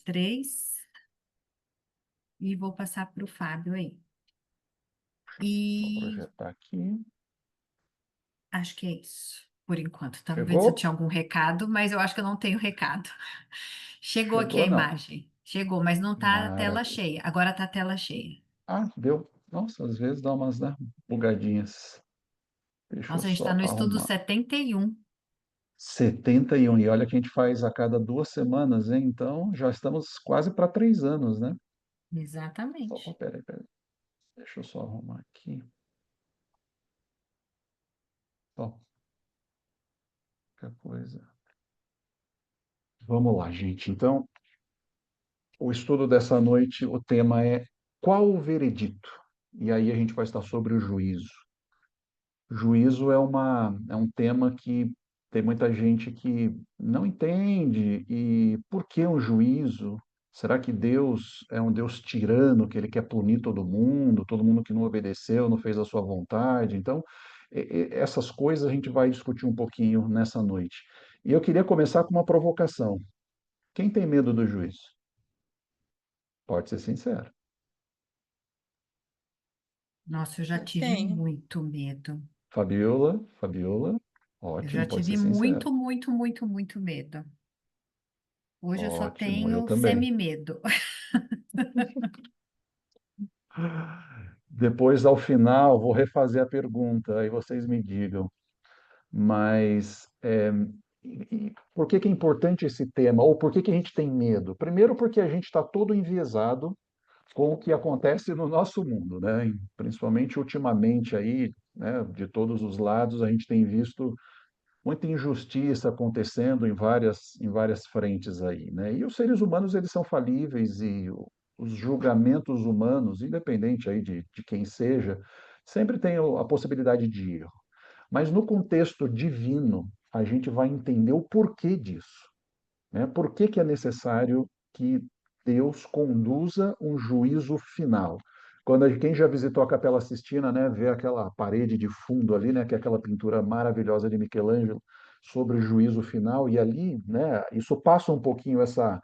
3 e vou passar para o Fábio aí. Só E projetar aqui. acho que é isso, por enquanto. Estava vendo se eu Chegou? tinha algum recado, mas eu acho que eu não tenho recado. Chegou aqui a Chegou, não. imagem. Chegou, mas não está a tela Maravilha. cheia. Agora está a tela cheia. Ah, deu. Nossa, às vezes dá umas, né, bugadinhas. Deixa eu Nossa, a gente está só no estudo arrumar. 71. 71. E olha que a gente faz a cada 2 semanas, hein? Então já estamos quase para 3 anos, né? Opa, Exatamente. peraí. Deixa eu só arrumar aqui. Ó, qualquer coisa. Vamos lá, gente. Então, o estudo dessa noite, o tema é qual o veredito? E aí a gente vai estar sobre o juízo. Juízo é um tema que tem muita gente que não entende. E por que um juízo? Será que Deus é um Deus tirano, que ele quer punir todo mundo que não obedeceu, não fez a sua vontade? Então, essas coisas a gente vai discutir um pouquinho nessa noite. E eu queria começar com uma provocação. Quem tem medo do juízo? Pode ser sincero. Nossa, eu já Eu tive tenho. muito medo. Fabiola, Eu já ótimo, pode ser tive sincero. muito, muito, muito, muito medo. Hoje eu só Ótimo, eu tenho também. semi-medo. Depois, ao final, vou refazer a pergunta, aí vocês me digam. Mas por que que é importante esse tema? Ou por que que a gente tem medo? Primeiro, porque a gente está todo enviesado com o que acontece no nosso mundo, né? E principalmente ultimamente aí, né, de todos os lados, a gente tem visto muita injustiça acontecendo em várias frentes aí, né? E os seres humanos, eles são falíveis e os julgamentos humanos, independente aí de quem seja, sempre tem a possibilidade de erro. Mas no contexto divino, a gente vai entender o porquê disso, né? Por que que é necessário que Deus conduza um juízo final? Quem já visitou a Capela Sistina, né, vê aquela parede de fundo ali, né, que é aquela pintura maravilhosa de Michelangelo sobre o juízo final, e ali, né, isso passa um pouquinho essa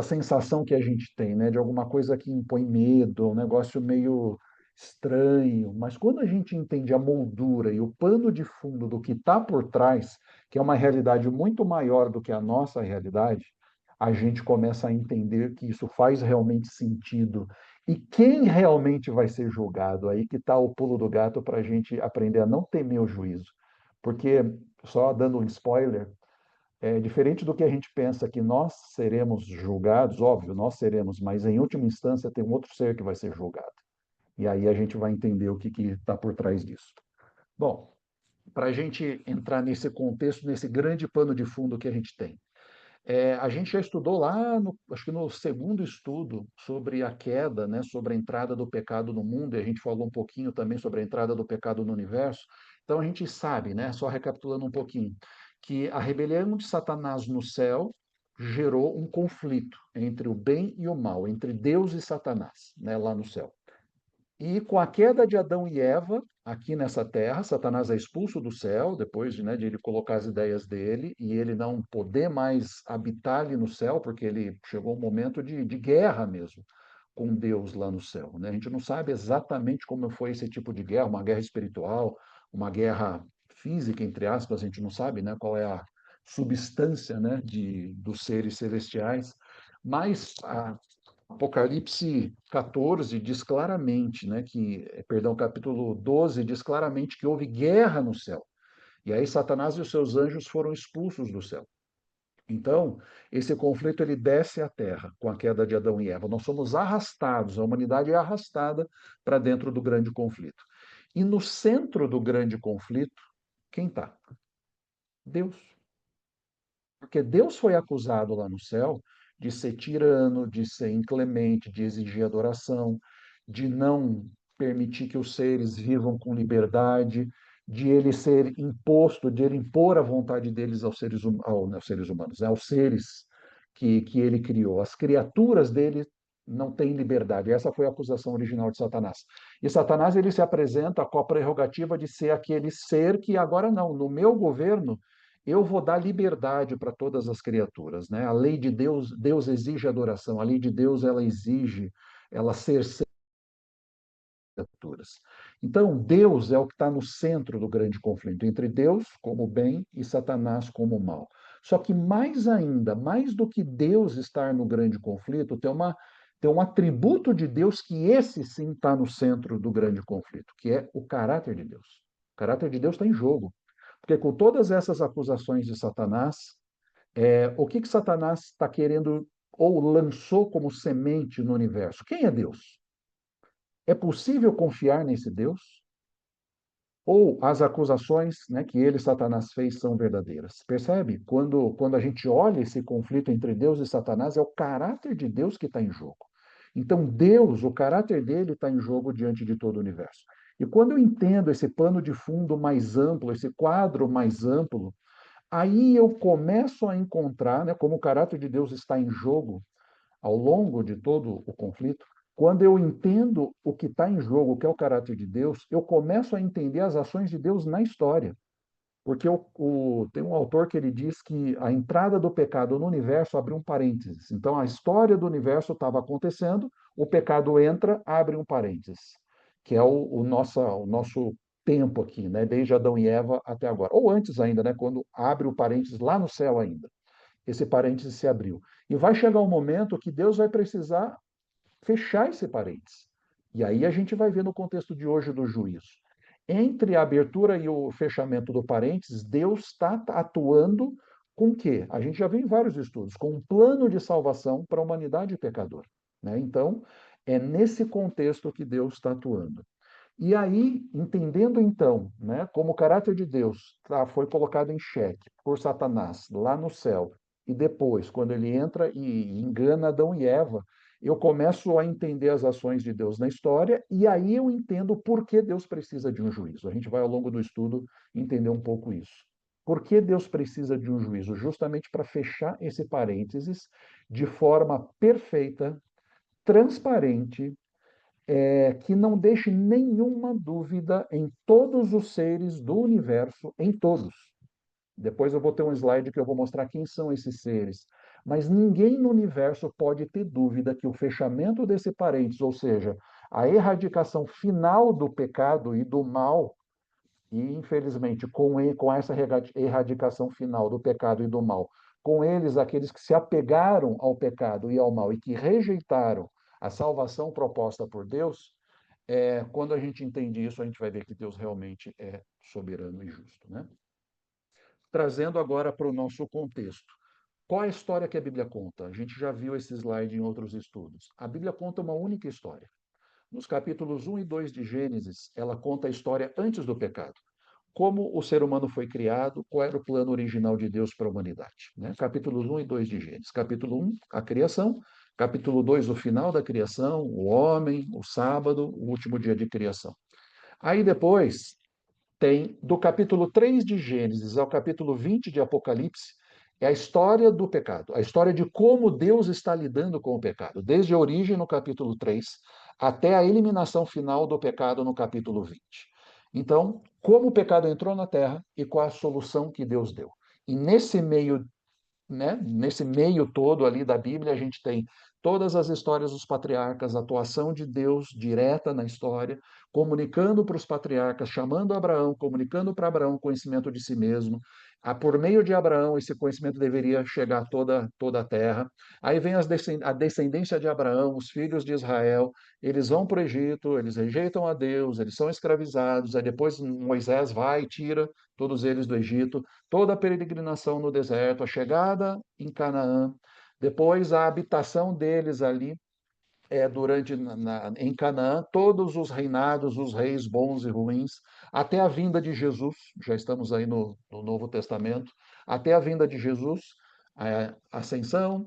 sensação que a gente tem, né, de alguma coisa que impõe medo, um negócio meio estranho, mas quando a gente entende a moldura e o pano de fundo do que está por trás, que é uma realidade muito maior do que a nossa realidade, a gente começa a entender que isso faz realmente sentido. E quem realmente vai ser julgado? Aí que está o pulo do gato para a gente aprender a não temer o juízo. Porque, só dando um spoiler, é diferente do que a gente pensa que nós seremos julgados, óbvio, nós seremos, mas em última instância tem um outro ser que vai ser julgado. E aí a gente vai entender o que está por trás disso. Bom, para a gente entrar nesse contexto, nesse grande pano de fundo que a gente tem. A gente já estudou lá, acho que no segundo estudo, sobre a queda, né, sobre a entrada do pecado no mundo, e a gente falou um pouquinho também sobre a entrada do pecado no universo. Então a gente sabe, né, só recapitulando um pouquinho, que a rebelião de Satanás no céu gerou um conflito entre o bem e o mal, entre Deus e Satanás, né, lá no céu. E com a queda de Adão e Eva, aqui nessa terra, Satanás é expulso do céu, depois de, né, de ele colocar as ideias dele, e ele não poder mais habitar ali no céu, porque ele chegou um momento de guerra mesmo com Deus lá no céu. Né? A gente não sabe exatamente como foi esse tipo de guerra, uma guerra espiritual, uma guerra física, entre aspas, a gente não sabe, né, qual é a substância, né, dos seres celestiais, mas Apocalipse 14 diz claramente, né, perdão, capítulo 12 diz claramente que houve guerra no céu. E aí Satanás e os seus anjos foram expulsos do céu. Então, esse conflito ele desce à terra com a queda de Adão e Eva. Nós somos arrastados, a humanidade é arrastada para dentro do grande conflito. E no centro do grande conflito, quem está? Deus. Porque Deus foi acusado lá no céu de ser tirano, de ser inclemente, de exigir adoração, de não permitir que os seres vivam com liberdade, de ele ser imposto, de ele impor a vontade deles aos seres humanos, né, aos seres que ele criou. As criaturas dele não têm liberdade. Essa foi a acusação original de Satanás. E Satanás ele se apresenta com a prerrogativa de ser aquele ser que agora não, no meu governo eu vou dar liberdade para todas as criaturas, né? A lei de Deus, Deus exige adoração, a lei de Deus, ela exige, ela cerceia criaturas. Então, Deus é o que está no centro do grande conflito entre Deus como bem e Satanás como mal. Só que mais ainda, mais do que Deus estar no grande conflito, tem um atributo de Deus que esse sim está no centro do grande conflito, que é o caráter de Deus. O caráter de Deus está em jogo. Porque com todas essas acusações de Satanás, o que que Satanás está querendo ou lançou como semente no universo? Quem é Deus? É possível confiar nesse Deus? Ou as acusações, né, que ele, Satanás, fez são verdadeiras? Percebe? Quando a gente olha esse conflito entre Deus e Satanás, é o caráter de Deus que está em jogo. Então, Deus, o caráter dele está em jogo diante de todo o universo. E quando eu entendo esse pano de fundo mais amplo, esse quadro mais amplo, aí eu começo a encontrar, né, como o caráter de Deus está em jogo, ao longo de todo o conflito, quando eu entendo o que está em jogo, o que é o caráter de Deus, eu começo a entender as ações de Deus na história. Porque tem um autor que ele diz que a entrada do pecado no universo abre um parênteses. Então, a história do universo estava acontecendo, o pecado entra, abre um parênteses, que é o nosso tempo aqui, né? Desde Adão e Eva até agora. Ou antes ainda, né? Quando abre o parênteses lá no céu ainda. Esse parênteses se abriu. E vai chegar um momento que Deus vai precisar fechar esse parênteses. E aí a gente vai ver no contexto de hoje do juízo. Entre a abertura e o fechamento do parênteses, Deus está atuando com o quê? A gente já viu em vários estudos, com um plano de salvação para a humanidade pecadora. Né? Então, é nesse contexto que Deus está atuando. E aí, entendendo então, né, como o caráter de Deus foi colocado em xeque por Satanás lá no céu, e depois, quando ele entra e engana Adão e Eva, eu começo a entender as ações de Deus na história, e aí eu entendo por que Deus precisa de um juízo. A gente vai, ao longo do estudo, entender um pouco isso. Por que Deus precisa de um juízo? Justamente para fechar esse parênteses de forma perfeita, transparente, que não deixe nenhuma dúvida em todos os seres do universo, em todos. Depois eu vou ter um slide que eu vou mostrar quem são esses seres. Mas ninguém no universo pode ter dúvida que o fechamento desse parênteses, ou seja, a erradicação final do pecado e do mal, e infelizmente com essa erradicação final do pecado e do mal, com eles aqueles que se apegaram ao pecado e ao mal e que rejeitaram a salvação proposta por Deus, quando a gente entende isso, a gente vai ver que Deus realmente é soberano e justo, né? Trazendo agora para o nosso contexto. Qual é a história que a Bíblia conta? A gente já viu esse slide em outros estudos. A Bíblia conta uma única história. Nos capítulos 1 e 2 de Gênesis, ela conta a história antes do pecado. Como o ser humano foi criado, qual era o plano original de Deus para a humanidade. Né? Capítulos 1 e 2 de Gênesis. Capítulo 1, a criação. Capítulo 2, o final da criação, o homem, o sábado, o último dia de criação. Aí depois tem, do capítulo 3 de Gênesis ao capítulo 20 de Apocalipse, é a história do pecado, a história de como Deus está lidando com o pecado, desde a origem no capítulo 3 até a eliminação final do pecado no capítulo 20. Então, como o pecado entrou na terra e qual a solução que Deus deu. E nesse meio, né, nesse meio todo ali da Bíblia, a gente tem todas as histórias dos patriarcas, a atuação de Deus direta na história, comunicando para os patriarcas, chamando Abraão, comunicando para Abraão o conhecimento de si mesmo. Por meio de Abraão, esse conhecimento deveria chegar a toda a terra. Aí vem a descendência de Abraão, os filhos de Israel, eles vão para o Egito, eles rejeitam a Deus, eles são escravizados, aí depois Moisés vai e tira todos eles do Egito, toda a peregrinação no deserto, a chegada em Canaã, depois a habitação deles ali em Canaã, todos os reinados, os reis bons e ruins, até a vinda de Jesus, já estamos aí no Novo Testamento, até a vinda de Jesus, a ascensão,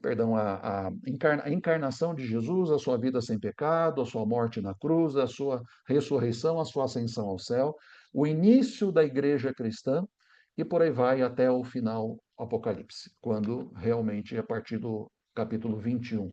perdão, a encarnação de Jesus, a sua vida sem pecado, a sua morte na cruz, a sua ressurreição, a sua ascensão ao céu, o início da igreja cristã, e por aí vai até o final Apocalipse, quando realmente, a partir do capítulo 21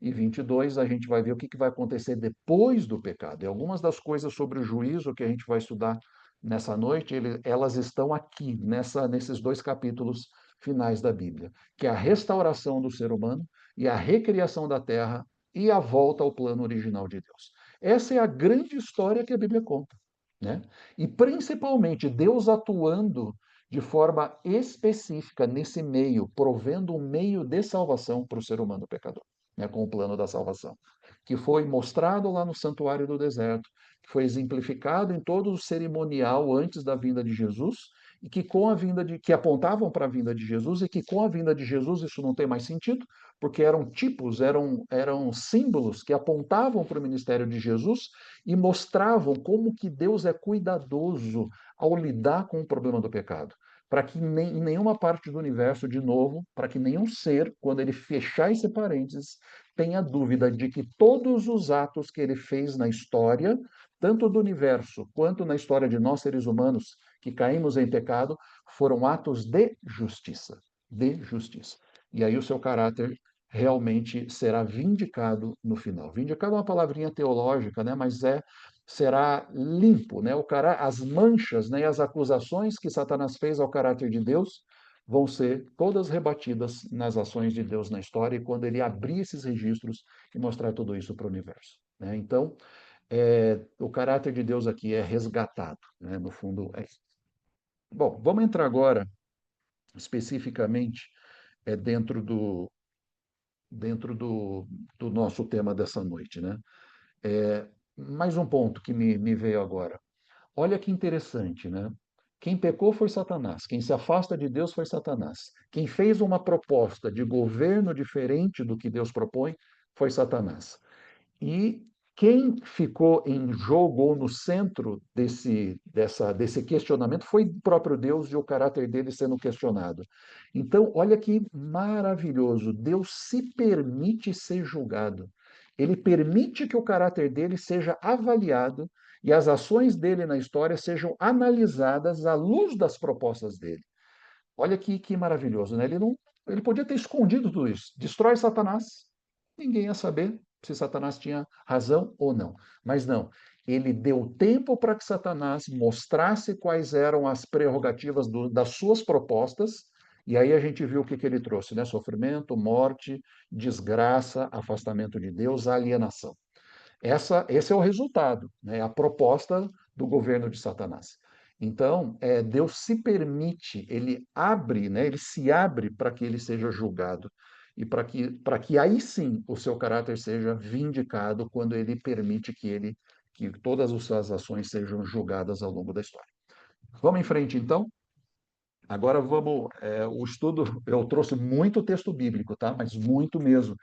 e 22, a gente vai ver o que vai acontecer depois do pecado. E algumas das coisas sobre o juízo que a gente vai estudar nessa noite, elas estão aqui, nesses dois capítulos finais da Bíblia, que é a restauração do ser humano e a recriação da terra e a volta ao plano original de Deus. Essa é a grande história que a Bíblia conta, né? E principalmente Deus atuando de forma específica nesse meio, provendo um meio de salvação para o ser humano pecador, né, com o plano da salvação, que foi mostrado lá no santuário do deserto, que foi exemplificado em todo o cerimonial antes da vinda de Jesus, e que com a vinda de que apontavam para a vinda de Jesus e que com a vinda de Jesus isso não tem mais sentido, porque eram tipos, eram símbolos que apontavam para o ministério de Jesus e mostravam como que Deus é cuidadoso ao lidar com o problema do pecado. Para que em nenhuma parte do universo, de novo, para que nenhum ser, quando ele fechar esse parênteses, tenha dúvida de que todos os atos que ele fez na história, tanto do universo quanto na história de nós seres humanos que caímos em pecado, foram atos de justiça. De justiça. E aí o seu caráter realmente será vindicado no final. Vindicado é uma palavrinha teológica, né? Mas será limpo, né? As manchas, né, e as acusações que Satanás fez ao caráter de Deus vão ser todas rebatidas nas ações de Deus na história e quando ele abrir esses registros e mostrar tudo isso para o universo, né? Então, o caráter de Deus aqui é resgatado, né? No fundo, é isso. Bom, vamos entrar agora especificamente dentro do nosso tema dessa noite, né? Mais um ponto que me veio agora. Olha que interessante, né? Quem pecou foi Satanás, quem se afasta de Deus foi Satanás. Quem fez uma proposta de governo diferente do que Deus propõe foi Satanás. E quem ficou em jogo ou no centro desse questionamento foi o próprio Deus e o caráter dele sendo questionado. Então, olha que maravilhoso. Deus se permite ser julgado. Ele permite que o caráter dele seja avaliado e as ações dele na história sejam analisadas à luz das propostas dele. Olha que maravilhoso, né? Ele podia ter escondido tudo isso. Destrói Satanás, ninguém ia saber se Satanás tinha razão ou não. Mas não, ele deu tempo para que Satanás mostrasse quais eram as prerrogativas das suas propostas, e aí a gente viu o que ele trouxe, né? Sofrimento, morte, desgraça, afastamento de Deus, alienação. Esse é o resultado, né? A proposta do governo de Satanás. Então, Deus se permite, ele abre, né? Ele se abre para que ele seja julgado e para que aí sim o seu caráter seja vindicado quando ele permite que todas as suas ações sejam julgadas ao longo da história. Vamos em frente, então? Agora vamos. O estudo, eu trouxe muito texto bíblico, tá? Mas muito mesmo.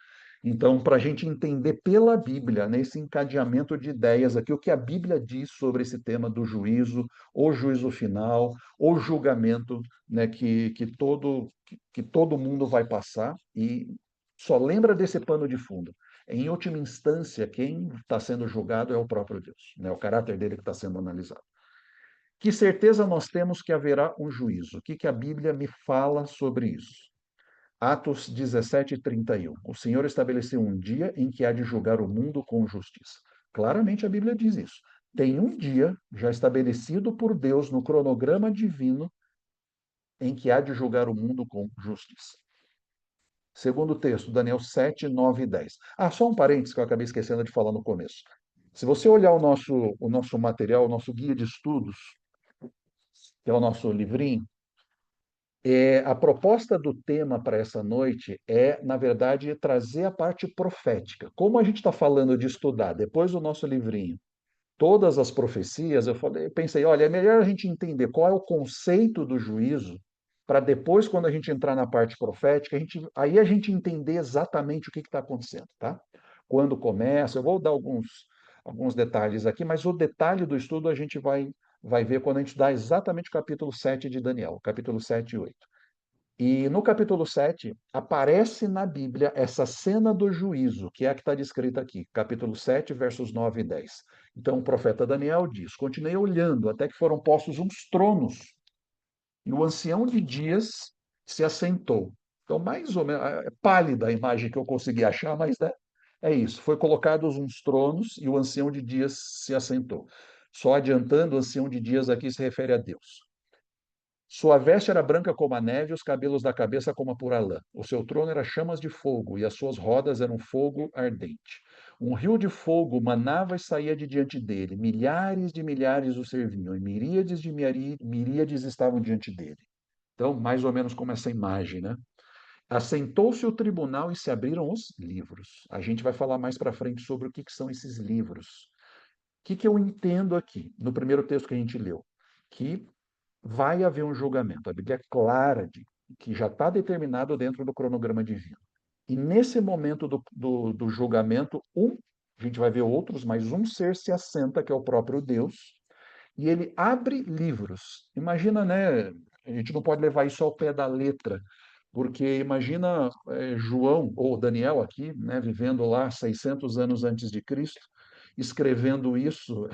Então, para a gente entender pela Bíblia, nesse encadeamento de ideias aqui, o que a Bíblia diz sobre esse tema do juízo, o juízo final, o julgamento, né, que todo mundo vai passar, e só lembra desse pano de fundo. Em última instância, quem está sendo julgado é o próprio Deus, né? O caráter dele que está sendo analisado. Que certeza nós temos que haverá um juízo? O que a Bíblia me fala sobre isso? Atos 17:31. O Senhor estabeleceu um dia em que há de julgar o mundo com justiça. Claramente a Bíblia diz isso. Tem um dia já estabelecido por Deus no cronograma divino em que há de julgar o mundo com justiça. Segundo texto, Daniel 7, 9 e 10. Só um parênteses que eu acabei esquecendo de falar no começo. Se você olhar o nosso material, o nosso guia de estudos, que é o nosso livrinho, a proposta do tema para essa noite na verdade, trazer a parte profética. Como a gente está falando de estudar, depois do nosso livrinho, todas as profecias, eu pensei, olha, é melhor a gente entender qual é o conceito do juízo, para depois, quando a gente entrar na parte profética, aí a gente entender exatamente o que está acontecendo, tá? Quando começa, eu vou dar alguns detalhes aqui, mas o detalhe do estudo a gente vai ver quando a gente dá exatamente o capítulo 7 de Daniel, capítulo 7 e 8. E no capítulo 7 aparece na Bíblia essa cena do juízo, que é a que está descrita aqui, capítulo 7, versos 9 e 10. Então o profeta Daniel diz: Continuei olhando até que foram postos uns tronos, e o ancião de dias se assentou. Então, mais ou menos, é pálida a imagem que eu consegui achar, mas é isso. Foi colocados uns tronos e o ancião de dias se assentou. Só adiantando, ancião de dias aqui se refere a Deus. Sua veste era branca como a neve, os cabelos da cabeça como a pura lã. O seu trono era chamas de fogo, e as suas rodas eram fogo ardente. Um rio de fogo manava e saía de diante dele. Milhares de milhares o serviam, e miríades de miríades estavam diante dele. Então, mais ou menos como essa imagem, né? Assentou-se o tribunal e se abriram os livros. A gente vai falar mais para frente sobre o que são esses livros. O que eu entendo aqui, no primeiro texto que a gente leu? Que vai haver um julgamento. A Bíblia é clara de que já está determinado dentro do cronograma divino. E nesse momento do julgamento, a gente vai ver outros, mas um ser se assenta, que é o próprio Deus, e ele abre livros. Imagina, né? A gente não pode levar isso ao pé da letra, porque imagina João ou Daniel aqui, né, vivendo lá 600 anos antes de Cristo, escrevendo isso,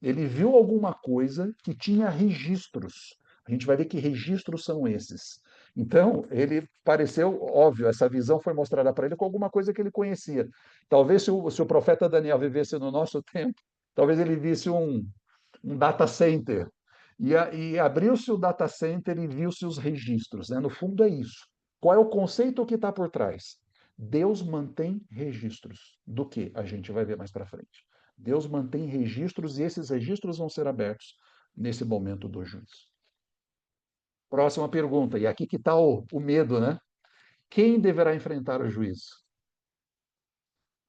ele viu alguma coisa que tinha registros. A gente vai ver que registros são esses. Então, ele pareceu óbvio, essa visão foi mostrada para ele com alguma coisa que ele conhecia. Talvez se o profeta Daniel vivesse no nosso tempo, talvez ele visse um data center. E abriu-se o data center e viu-se os registros. Né? No fundo, é isso. Qual é o conceito que está por trás? Deus mantém registros. Do que? A gente vai ver mais para frente. Deus mantém registros e esses registros vão ser abertos nesse momento do juízo. Próxima pergunta, e aqui que está o medo, né? Quem deverá enfrentar o juízo?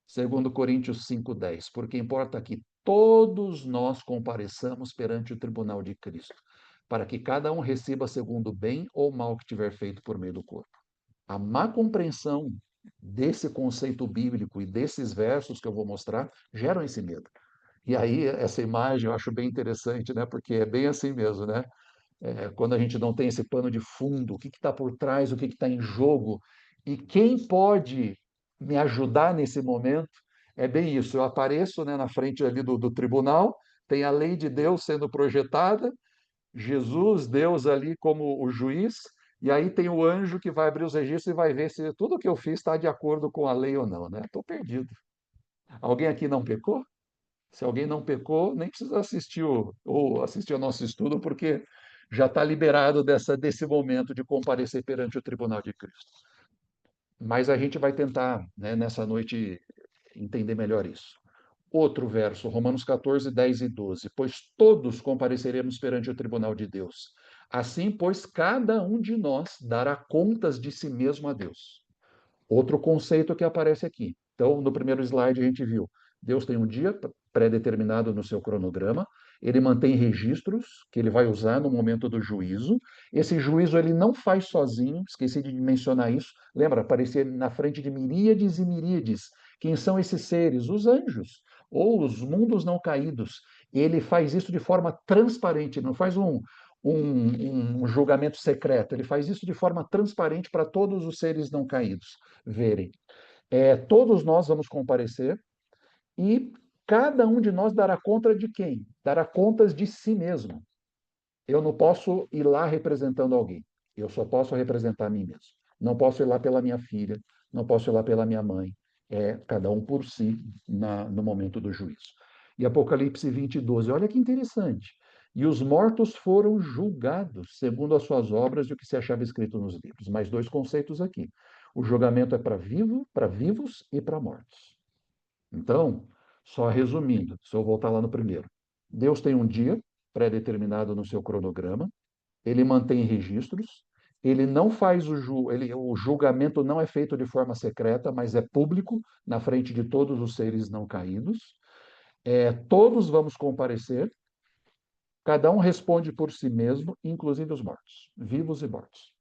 Segundo Coríntios 5:10, porque importa que todos nós compareçamos perante o tribunal de Cristo, para que cada um receba segundo o bem ou mal que tiver feito por meio do corpo. A má compreensão desse conceito bíblico e desses versos que eu vou mostrar geram esse medo. E aí, essa imagem eu acho bem interessante, né? Porque é bem assim mesmo, né? Quando a gente não tem esse pano de fundo, o que está por trás, o que está em jogo, e quem pode me ajudar nesse momento, é bem isso. Eu apareço, né, na frente ali do tribunal, tem a lei de Deus sendo projetada, Jesus, Deus ali como o juiz, e aí tem o anjo que vai abrir os registros e vai ver se tudo que eu fiz está de acordo com a lei ou não, né? Estou perdido. Alguém aqui não pecou? Se alguém não pecou, nem precisa assistir ou assistir ao nosso estudo, porque já está liberado desse momento de comparecer perante o tribunal de Cristo. Mas a gente vai tentar, né, nessa noite, entender melhor isso. Outro verso, Romanos 14, 10 e 12. Pois todos compareceremos perante o tribunal de Deus. Assim, pois, cada um de nós dará contas de si mesmo a Deus. Outro conceito que aparece aqui. Então, no primeiro slide a gente viu, Deus tem um dia pré-determinado no seu cronograma, ele mantém registros que ele vai usar no momento do juízo. Esse juízo ele não faz sozinho, esqueci de mencionar isso. Lembra, aparecia na frente de miríades e miríades. Quem são esses seres? Os anjos, ou os mundos não caídos. Ele faz isso de forma transparente, não faz um julgamento secreto, ele faz isso de forma transparente para todos os seres não caídos verem. Todos nós vamos comparecer e cada um de nós dará conta de quem? Dará contas de si mesmo. Eu não posso ir lá representando alguém. Eu só posso representar a mim mesmo. Não posso ir lá pela minha filha, não posso ir lá pela minha mãe. É cada um por si no momento do juízo. E Apocalipse 20, 12. Olha que interessante. E os mortos foram julgados segundo as suas obras e o que se achava escrito nos livros. Mais dois conceitos aqui. O julgamento é para vivos e para mortos. Então, só resumindo, se eu voltar lá no primeiro. Deus tem um dia pré-determinado no seu cronograma, ele mantém registros, ele não faz o julgamento não é feito de forma secreta, mas é público na frente de todos os seres não caídos. Todos vamos comparecer, cada um responde por si mesmo, inclusive os mortos, vivos e mortos.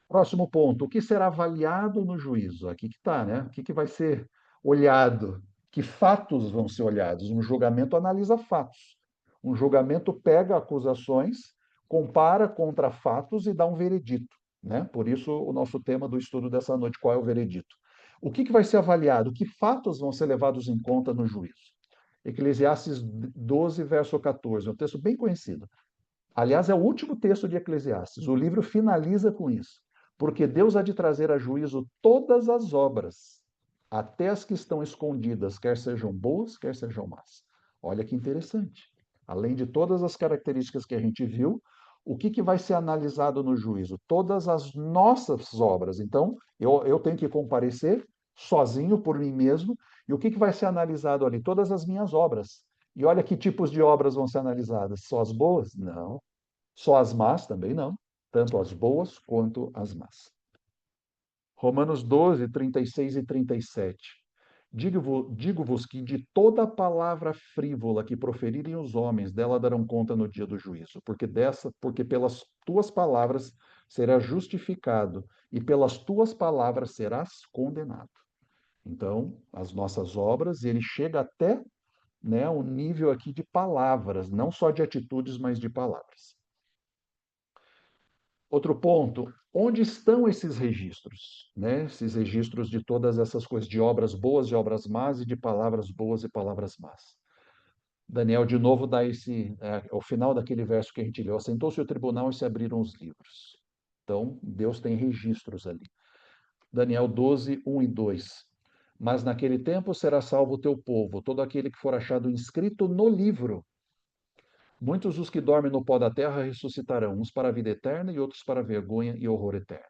Próximo ponto, o que será avaliado no juízo? Aqui que está, né? O que vai ser olhado? Que fatos vão ser olhados? Um julgamento analisa fatos. Um julgamento pega acusações, compara contra fatos e dá um veredito, né? Por isso o nosso tema do estudo dessa noite, qual é o veredito? O que vai ser avaliado? Que fatos vão ser levados em conta no juízo? Eclesiastes 12, verso 14, é um texto bem conhecido. Aliás, é o último texto de Eclesiastes. O livro finaliza com isso. Porque Deus há de trazer a juízo todas as obras, até as que estão escondidas, quer sejam boas, quer sejam más. Olha que interessante. Além de todas as características que a gente viu, o que, que vai ser analisado no juízo? Todas as nossas obras. Então, eu tenho que comparecer sozinho por mim mesmo. E o que, que vai ser analisado ali? Todas as minhas obras. E olha que tipos de obras vão ser analisadas. Só as boas? Não. Só as más? Também não. Tanto as boas quanto as más. Romanos 12, 36 e 37. Digo-vos que de toda palavra frívola que proferirem os homens, dela darão conta no dia do juízo, porque pelas tuas palavras serás justificado e pelas tuas palavras serás condenado. Então, as nossas obras, ele chega até, né, o nível aqui de palavras, não só de atitudes, mas de palavras. Outro ponto, onde estão esses registros? Né? Esses registros de todas essas coisas, de obras boas e obras más, e de palavras boas e palavras más. Daniel, de novo, dá ao final daquele verso que a gente leu, assentou-se o tribunal e se abriram os livros. Então, Deus tem registros ali. Daniel 12, 1 e 2. Mas naquele tempo será salvo o teu povo, todo aquele que for achado inscrito no livro. Muitos dos que dormem no pó da terra ressuscitarão, uns para a vida eterna e outros para a vergonha e horror eterno.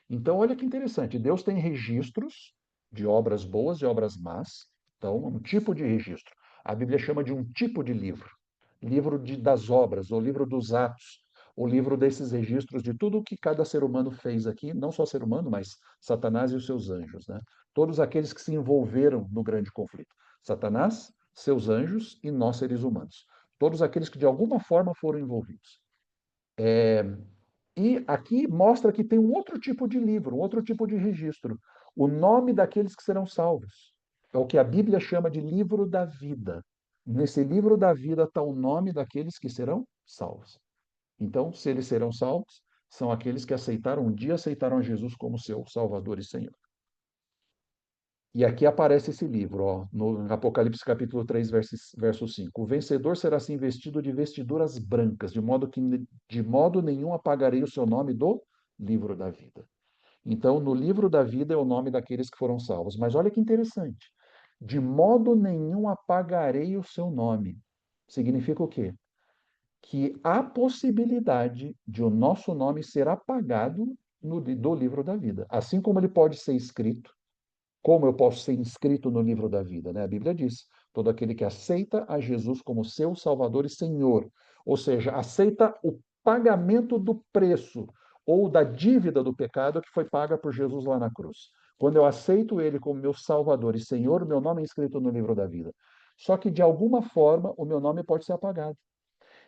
Então, olha que interessante, Deus tem registros de obras boas e obras más. Então, um tipo de registro. A Bíblia chama de um tipo de livro. Das obras, ou livro dos atos, o livro desses registros de tudo o que cada ser humano fez aqui, não só ser humano, mas Satanás e os seus anjos, né? Todos aqueles que se envolveram no grande conflito. Satanás, seus anjos e nós, seres humanos. Todos aqueles que de alguma forma foram envolvidos. E aqui mostra que tem um outro tipo de livro, um outro tipo de registro. O nome daqueles que serão salvos. É o que a Bíblia chama de livro da vida. Nesse livro da vida está o nome daqueles que serão salvos. Então, se eles serão salvos, são aqueles que aceitaram, um dia aceitaram a Jesus como seu Salvador e Senhor. E aqui aparece esse livro, ó, no Apocalipse capítulo 3, verso 5. O vencedor será assim vestido de vestiduras brancas, de modo que de modo nenhum apagarei o seu nome do livro da vida. Então, no livro da vida é o nome daqueles que foram salvos. Mas olha que interessante. De modo nenhum apagarei o seu nome. Significa o quê? Que há possibilidade de o nosso nome ser apagado do livro da vida. Assim como ele pode ser escrito, como eu posso ser inscrito no livro da vida, né? A Bíblia diz: todo aquele que aceita a Jesus como seu Salvador e Senhor, ou seja, aceita o pagamento do preço ou da dívida do pecado que foi paga por Jesus lá na cruz. Quando eu aceito ele como meu Salvador e Senhor, meu nome é inscrito no livro da vida. Só que de alguma forma o meu nome pode ser apagado.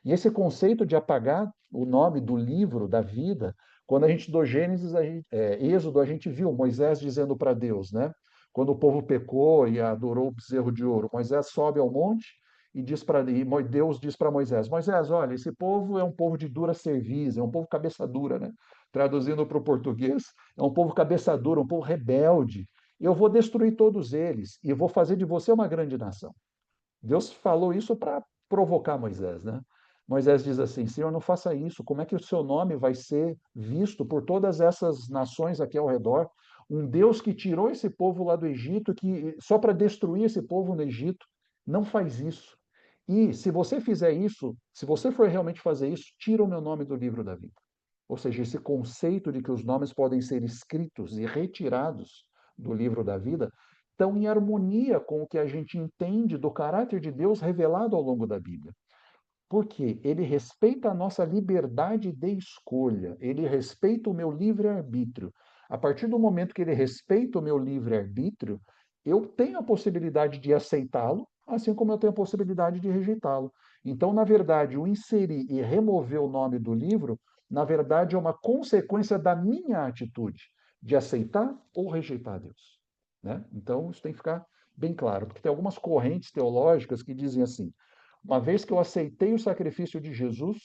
E esse conceito de apagar o nome do livro da vida, quando a gente estudou Gênesis, Êxodo, a gente viu Moisés dizendo para Deus, né? Quando o povo pecou e adorou o bezerro de ouro, Moisés sobe ao monte e Deus diz para Moisés: Moisés, olha, esse povo é um povo de dura cerviz, é um povo cabeça dura, né? Traduzindo para o português, é um povo cabeça dura, um povo rebelde. Eu vou destruir todos eles e vou fazer de você uma grande nação. Deus falou isso para provocar Moisés, né? Moisés diz assim: Senhor, não faça isso. Como é que o seu nome vai ser visto por todas essas nações aqui ao redor? Um Deus que tirou esse povo lá do Egito, que só para destruir esse povo no Egito, não faz isso. E se você fizer isso, se você for realmente fazer isso, tira o meu nome do livro da vida. Ou seja, esse conceito de que os nomes podem ser escritos e retirados do livro da vida estão em harmonia com o que a gente entende do caráter de Deus revelado ao longo da Bíblia. Porque ele respeita a nossa liberdade de escolha, ele respeita o meu livre-arbítrio. A partir do momento que ele respeita o meu livre-arbítrio, eu tenho a possibilidade de aceitá-lo, assim como eu tenho a possibilidade de rejeitá-lo. Então, na verdade, o inserir e remover o nome do livro, na verdade, é uma consequência da minha atitude de aceitar ou rejeitar Deus. Né? Então, isso tem que ficar bem claro, porque tem algumas correntes teológicas que dizem assim: uma vez que eu aceitei o sacrifício de Jesus,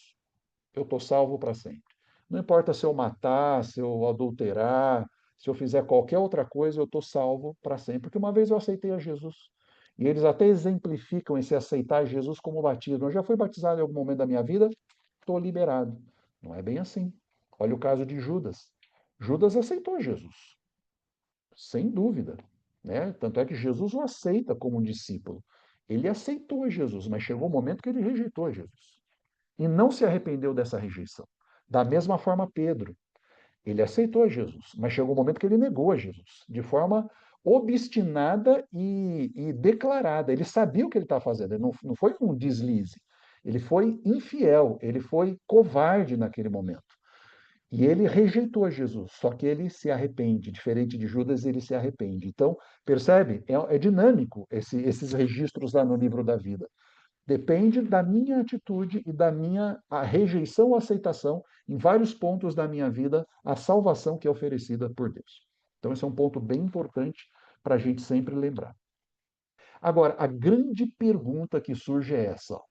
eu estou salvo para sempre. Não importa se eu matar, se eu adulterar, se eu fizer qualquer outra coisa, eu estou salvo para sempre. Porque uma vez eu aceitei a Jesus. E eles até exemplificam esse aceitar Jesus como batismo. Eu já fui batizado em algum momento da minha vida, estou liberado. Não é bem assim. Olha o caso de Judas. Judas aceitou Jesus, sem dúvida. Né? Tanto é que Jesus o aceita como um discípulo. Ele aceitou Jesus, mas chegou o um momento que ele rejeitou Jesus. E não se arrependeu dessa rejeição. Da mesma forma, Pedro. Ele aceitou Jesus, mas chegou um momento que ele negou a Jesus, de forma obstinada e declarada. Ele sabia o que ele estava fazendo, ele não foi um deslize. Ele foi infiel, ele foi covarde naquele momento. E ele rejeitou Jesus, só que ele se arrepende. Diferente de Judas, ele se arrepende. Então, percebe? É dinâmico esses registros lá no livro da vida. Depende da minha atitude e da minha rejeição ou aceitação em vários pontos da minha vida, a salvação que é oferecida por Deus. Então, esse é um ponto bem importante para a gente sempre lembrar. Agora, a grande pergunta que surge é essa: ó.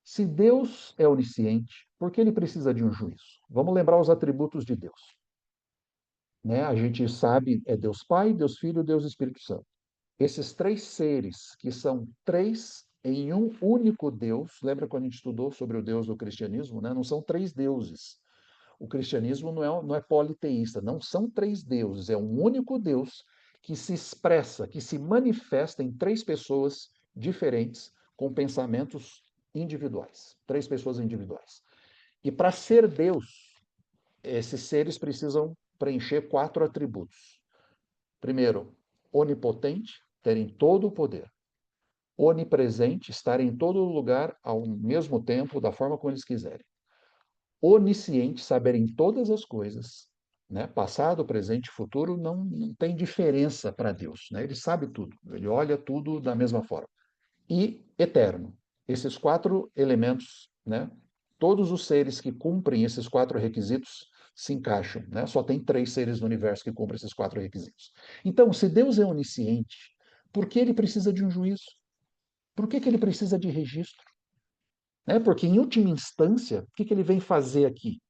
Se Deus é onisciente, por que ele precisa de um juízo? Vamos lembrar os atributos de Deus. Né? A gente sabe, é Deus Pai, Deus Filho, Deus Espírito Santo. Esses três seres, que são três em um único Deus, lembra quando a gente estudou sobre o Deus do cristianismo? Né? Não são três deuses. O cristianismo não é politeísta, não são três deuses, é um único Deus que se expressa, que se manifesta em três pessoas diferentes, com pensamentos individuais. Três pessoas individuais. E para ser Deus, esses seres precisam preencher quatro atributos. Primeiro, onipotente, terem todo o poder. Onipresente, estarem em todo lugar ao mesmo tempo, da forma como eles quiserem. Onisciente, saberem todas as coisas, né? Passado, presente e futuro não tem diferença para Deus, né? Ele sabe tudo, ele olha tudo da mesma forma. E eterno. Esses quatro elementos, né? Todos os seres que cumprem esses quatro requisitos se encaixam, né? Só tem três seres no universo que cumprem esses quatro requisitos. Então, se Deus é onisciente, por que ele precisa de um juízo? Por que ele precisa de registro? Né? Porque, em última instância, o que ele vem fazer aqui?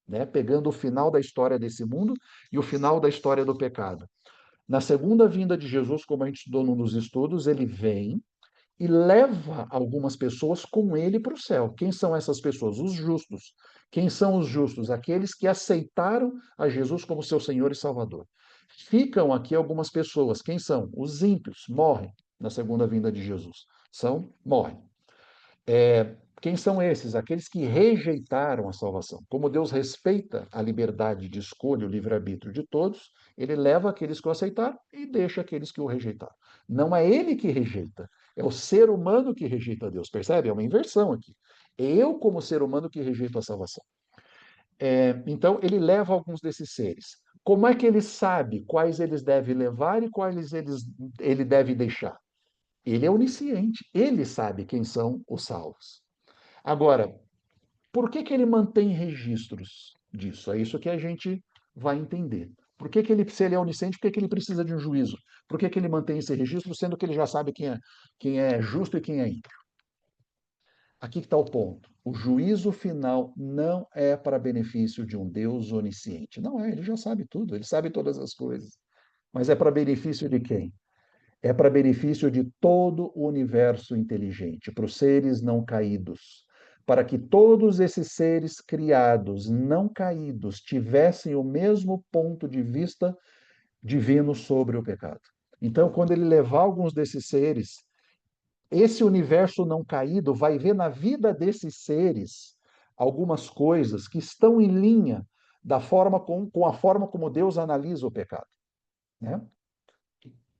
Né? Pegando o final da história desse mundo e o final da história do pecado. Na segunda vinda de Jesus, como a gente estudou nos estudos, ele vem e leva algumas pessoas com ele para o céu. Quem são essas pessoas? Os justos. Quem são os justos? Aqueles que aceitaram a Jesus como seu Senhor e Salvador. Ficam aqui algumas pessoas. Quem são? Os ímpios. Morrem na segunda vinda de Jesus. Morrem. Quem são esses? Aqueles que rejeitaram a salvação. Como Deus respeita a liberdade de escolha, o livre-arbítrio de todos, ele leva aqueles que o aceitaram e deixa aqueles que o rejeitaram. Não é ele que rejeita, é o ser humano que rejeita Deus. Percebe? É uma inversão aqui. É eu, como ser humano, que rejeito a salvação. Então, ele leva alguns desses seres. Como é que ele sabe quais eles deve levar e quais ele deve deixar? Ele é onisciente, ele sabe quem são os salvos. Agora, por que ele mantém registros disso? É isso que a gente vai entender. Por que ele, se ele é onisciente, por que ele precisa de um juízo? Por que ele mantém esse registro, sendo que ele já sabe quem é justo e quem é ímpio? Aqui está o ponto. O juízo final não é para benefício de um Deus onisciente. Não é, ele já sabe tudo, ele sabe todas as coisas. Mas é para benefício de quem? É para benefício de todo o universo inteligente, para os seres não caídos, para que todos esses seres criados, não caídos, tivessem o mesmo ponto de vista divino sobre o pecado. Então, quando ele levar alguns desses seres, esse universo não caído vai ver na vida desses seres algumas coisas que estão em linha da forma com a forma como Deus analisa o pecado, né?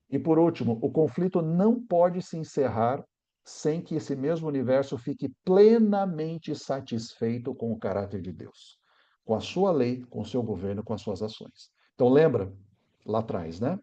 E por último, o conflito não pode se encerrar sem que esse mesmo universo fique plenamente satisfeito com o caráter de Deus, com a sua lei, com o seu governo, com as suas ações. Então lembra lá atrás, né?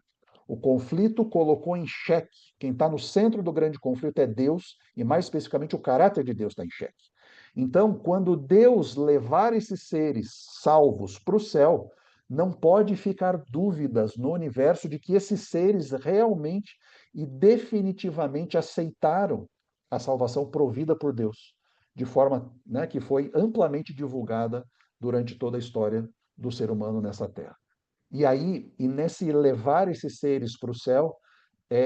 O conflito colocou em xeque. Quem está no centro do grande conflito é Deus, e mais especificamente o caráter de Deus está em xeque. Então, quando Deus levar esses seres salvos para o céu, não pode ficar dúvidas no universo de que esses seres realmente e definitivamente aceitaram a salvação provida por Deus, de forma, né, que foi amplamente divulgada durante toda a história do ser humano nessa terra. E aí, e nesse levar esses seres para o céu,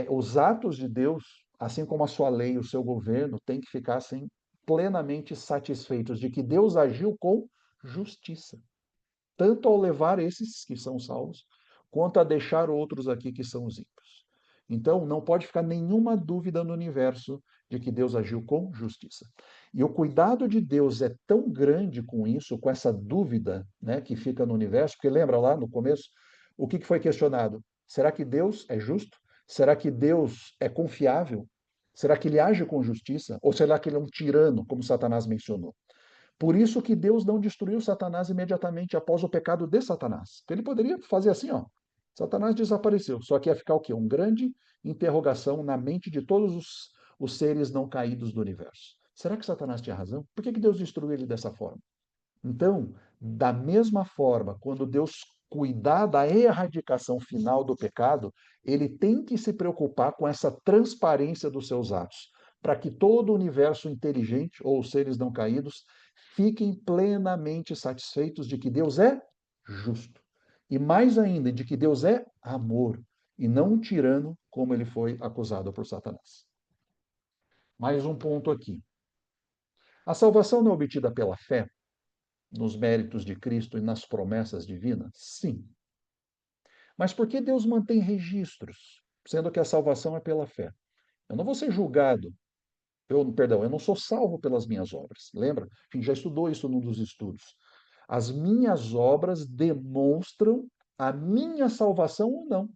os atos de Deus, assim como a sua lei, o seu governo, tem que ficar assim, plenamente satisfeitos de que Deus agiu com justiça, tanto ao levar esses que são salvos, quanto a deixar outros aqui que são os ímpios. Então, não pode ficar nenhuma dúvida no universo de que Deus agiu com justiça. E o cuidado de Deus é tão grande com isso, com essa dúvida, né, que fica no universo, porque lembra lá no começo, o que foi questionado? Será que Deus é justo? Será que Deus é confiável? Será que ele age com justiça? Ou será que ele é um tirano, como Satanás mencionou? Por isso que Deus não destruiu Satanás imediatamente após o pecado de Satanás. Ele poderia fazer assim, ó. Satanás desapareceu. Só que ia ficar o quê? Um grande interrogação na mente de todos os seres não caídos do universo. Será que Satanás tinha razão? Por que Deus destruiu ele dessa forma? Então, da mesma forma, quando Deus cuidar da erradicação final do pecado, ele tem que se preocupar com essa transparência dos seus atos, para que todo o universo inteligente, ou os seres não caídos, fiquem plenamente satisfeitos de que Deus é justo. E mais ainda, de que Deus é amor, e não um tirano, como ele foi acusado por Satanás. Mais um ponto aqui. A salvação não é obtida pela fé, nos méritos de Cristo e nas promessas divinas? Sim. Mas por que Deus mantém registros, sendo que a salvação é pela fé? Eu não vou ser julgado, eu não sou salvo pelas minhas obras. Lembra? Enfim, já estudou isso num dos estudos. As minhas obras demonstram a minha salvação ou não.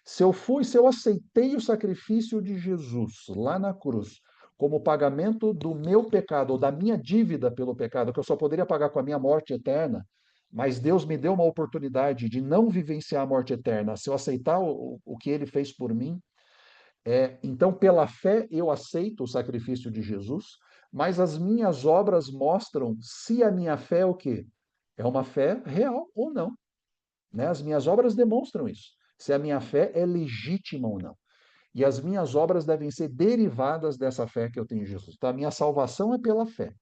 Se eu aceitei o sacrifício de Jesus lá na cruz como pagamento do meu pecado ou da minha dívida pelo pecado, que eu só poderia pagar com a minha morte eterna, mas Deus me deu uma oportunidade de não vivenciar a morte eterna, se eu aceitar o que ele fez por mim, então pela fé eu aceito o sacrifício de Jesus, mas as minhas obras mostram se a minha fé é o quê? É uma fé real ou não, né? As minhas obras demonstram isso. Se a minha fé é legítima ou não. E as minhas obras devem ser derivadas dessa fé que eu tenho em Jesus. Então, a minha salvação é pela fé,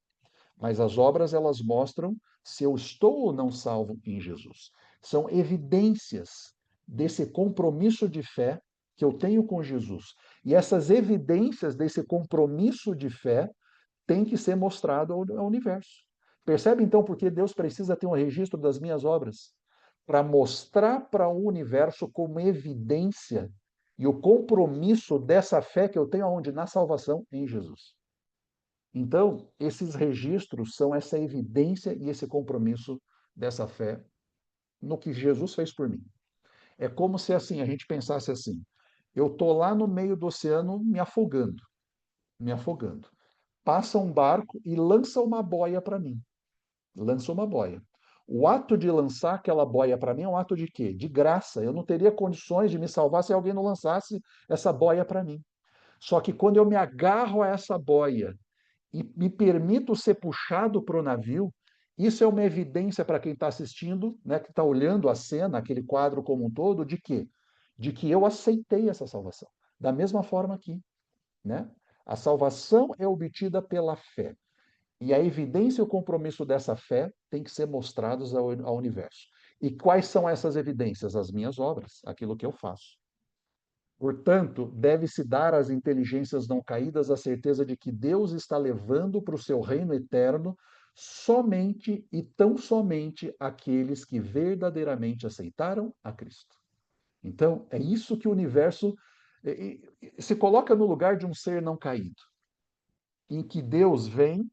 mas as obras elas mostram se eu estou ou não salvo em Jesus. São evidências desse compromisso de fé que eu tenho com Jesus. E essas evidências desse compromisso de fé têm que ser mostrado ao universo. Percebe então por que Deus precisa ter um registro das minhas obras? Para mostrar para o universo como evidência e o compromisso dessa fé que eu tenho aonde? Na salvação em Jesus. Então, esses registros são essa evidência e esse compromisso dessa fé no que Jesus fez por mim. É como se assim, a gente pensasse assim: eu estou lá no meio do oceano me afogando, me afogando. Passa um barco e lança uma boia para mim. Lança uma boia. O ato de lançar aquela boia para mim é um ato de quê? De graça. Eu não teria condições de me salvar se alguém não lançasse essa boia para mim. Só que quando eu me agarro a essa boia e me permito ser puxado para o navio, isso é uma evidência para quem está assistindo, né, que está olhando a cena, aquele quadro como um todo, de quê? De que eu aceitei essa salvação. Da mesma forma aqui, né? A salvação é obtida pela fé. E a evidência e o compromisso dessa fé tem que ser mostrados ao universo. E quais são essas evidências? As minhas obras, aquilo que eu faço. Portanto, deve-se dar às inteligências não caídas a certeza de que Deus está levando para o seu reino eterno somente e tão somente aqueles que verdadeiramente aceitaram a Cristo. Então, é isso que o universo se coloca no lugar de um ser não caído, em que Deus vem,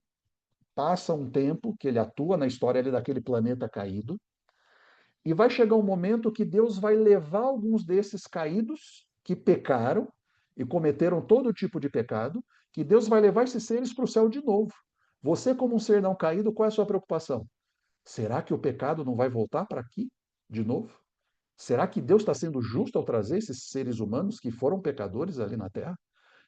passa um tempo que ele atua na história ali daquele planeta caído, e vai chegar um momento que Deus vai levar alguns desses caídos que pecaram e cometeram todo tipo de pecado, que Deus vai levar esses seres para o céu de novo. Você, como um ser não caído, qual é a sua preocupação? Será que o pecado não vai voltar para aqui de novo? Será que Deus está sendo justo ao trazer esses seres humanos que foram pecadores ali na Terra?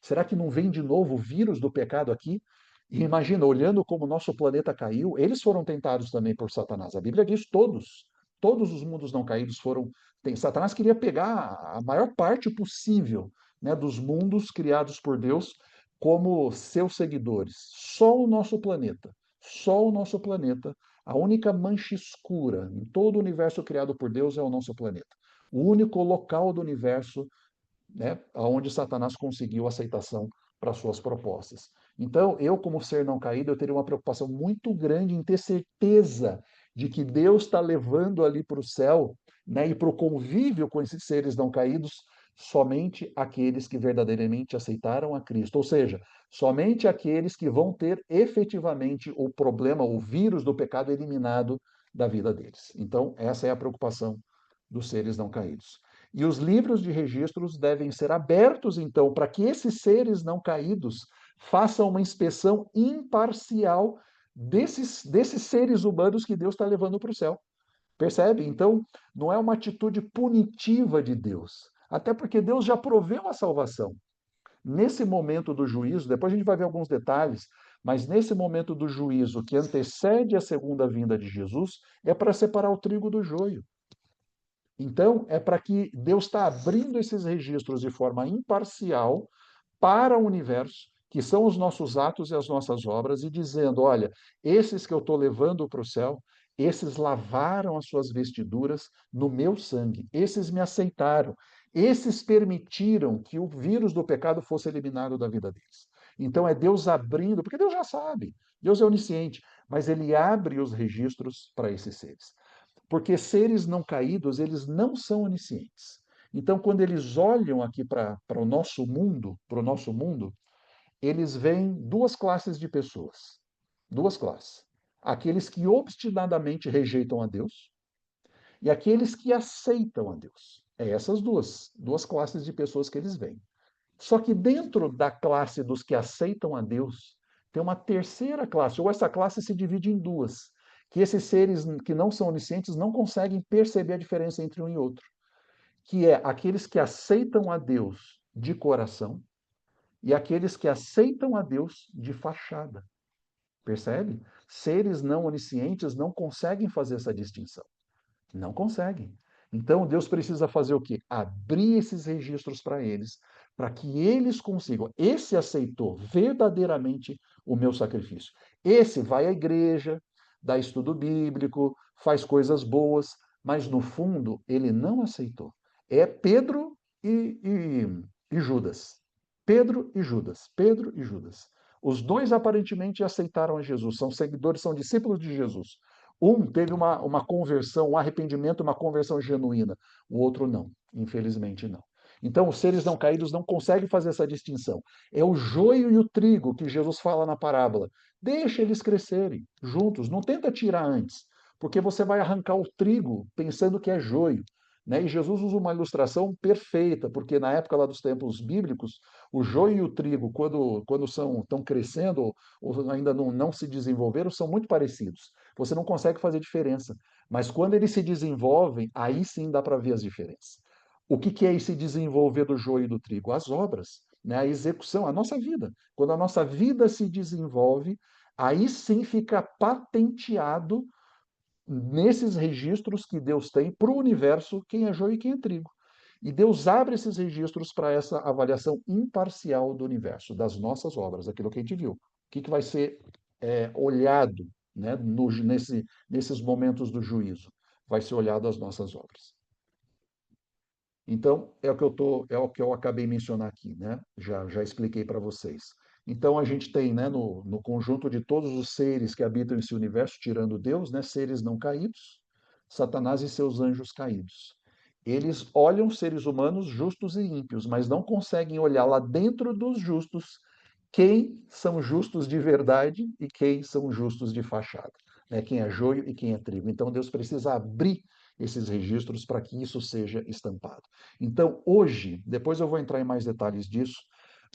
Será que não vem de novo o vírus do pecado aqui? E imagina, olhando como o nosso planeta caiu, eles foram tentados também por Satanás. A Bíblia diz todos os mundos não caídos foram. Satanás queria pegar a maior parte possível, né, dos mundos criados por Deus como seus seguidores. Só o nosso planeta, a única mancha escura em todo o universo criado por Deus é o nosso planeta. O único local do universo, né, onde Satanás conseguiu aceitação para suas propostas. Então, eu, como ser não caído, eu teria uma preocupação muito grande em ter certeza de que Deus está levando ali para o céu, né, e para o convívio com esses seres não caídos, somente aqueles que verdadeiramente aceitaram a Cristo, ou seja, somente aqueles que vão ter efetivamente o problema, o vírus do pecado eliminado da vida deles. Então, essa é a preocupação dos seres não caídos. E os livros de registros devem ser abertos, então, para que esses seres não caídos façam uma inspeção imparcial desses seres humanos que Deus está levando para o céu. Percebe? Então, não é uma atitude punitiva de Deus. Até porque Deus já proveu a salvação. Nesse momento do juízo, depois a gente vai ver alguns detalhes, mas nesse momento do juízo que antecede a segunda vinda de Jesus, é para separar o trigo do joio. Então, é para que Deus está abrindo esses registros de forma imparcial para o universo, que são os nossos atos e as nossas obras, e dizendo: olha, esses que eu estou levando para o céu, esses lavaram as suas vestiduras no meu sangue, esses me aceitaram, esses permitiram que o vírus do pecado fosse eliminado da vida deles. Então é Deus abrindo, porque Deus já sabe, Deus é onisciente, mas ele abre os registros para esses seres. Porque seres não caídos, eles não são oniscientes. Então, quando eles olham aqui para o nosso mundo, eles veem duas classes de pessoas. Duas classes. Aqueles que obstinadamente rejeitam a Deus e aqueles que aceitam a Deus. É essas duas classes de pessoas que eles veem. Só que dentro da classe dos que aceitam a Deus, tem uma terceira classe, ou essa classe se divide em duas, que esses seres que não são oniscientes não conseguem perceber a diferença entre um e outro, que é aqueles que aceitam a Deus de coração e aqueles que aceitam a Deus de fachada. Percebe? Seres não oniscientes não conseguem fazer essa distinção. Não conseguem. Então Deus precisa fazer o quê? Abrir esses registros para eles, para que eles consigam. Esse aceitou verdadeiramente o meu sacrifício. Esse vai à igreja, dá estudo bíblico, faz coisas boas, mas no fundo ele não aceitou. É Pedro e Judas. Pedro e Judas. Pedro e Judas. Os dois aparentemente aceitaram a Jesus, são seguidores, são discípulos de Jesus. Um teve uma conversão, um arrependimento, uma conversão genuína. O outro não, infelizmente não. Então, os seres não caídos não conseguem fazer essa distinção. É o joio e o trigo que Jesus fala na parábola. Deixa eles crescerem juntos, não tenta tirar antes, porque você vai arrancar o trigo pensando que é joio. Né? E Jesus usa uma ilustração perfeita, porque na época lá dos tempos bíblicos, o joio e o trigo, quando estão crescendo ou ainda não se desenvolveram, são muito parecidos. Você não consegue fazer diferença. Mas quando eles se desenvolvem, aí sim dá para ver as diferenças. O que é esse desenvolver do joio e do trigo? As obras, né? A execução, a nossa vida. Quando a nossa vida se desenvolve, aí sim fica patenteado nesses registros que Deus tem para o universo quem é joio e quem é trigo. E Deus abre esses registros para essa avaliação imparcial do universo, das nossas obras, aquilo que a gente viu. O que vai ser olhado, né, nesses momentos do juízo? Vai ser olhado as nossas obras. Então, é o que eu acabei de mencionar aqui, né? Já expliquei para vocês. Então, a gente tem, né, no conjunto de todos os seres que habitam esse universo, tirando Deus, né, seres não caídos, Satanás e seus anjos caídos. Eles olham seres humanos justos e ímpios, mas não conseguem olhar lá dentro dos justos quem são justos de verdade e quem são justos de fachada, né? Quem é joio e quem é trigo. Então, Deus precisa abrir esses registros para que isso seja estampado. Então, hoje, depois eu vou entrar em mais detalhes disso,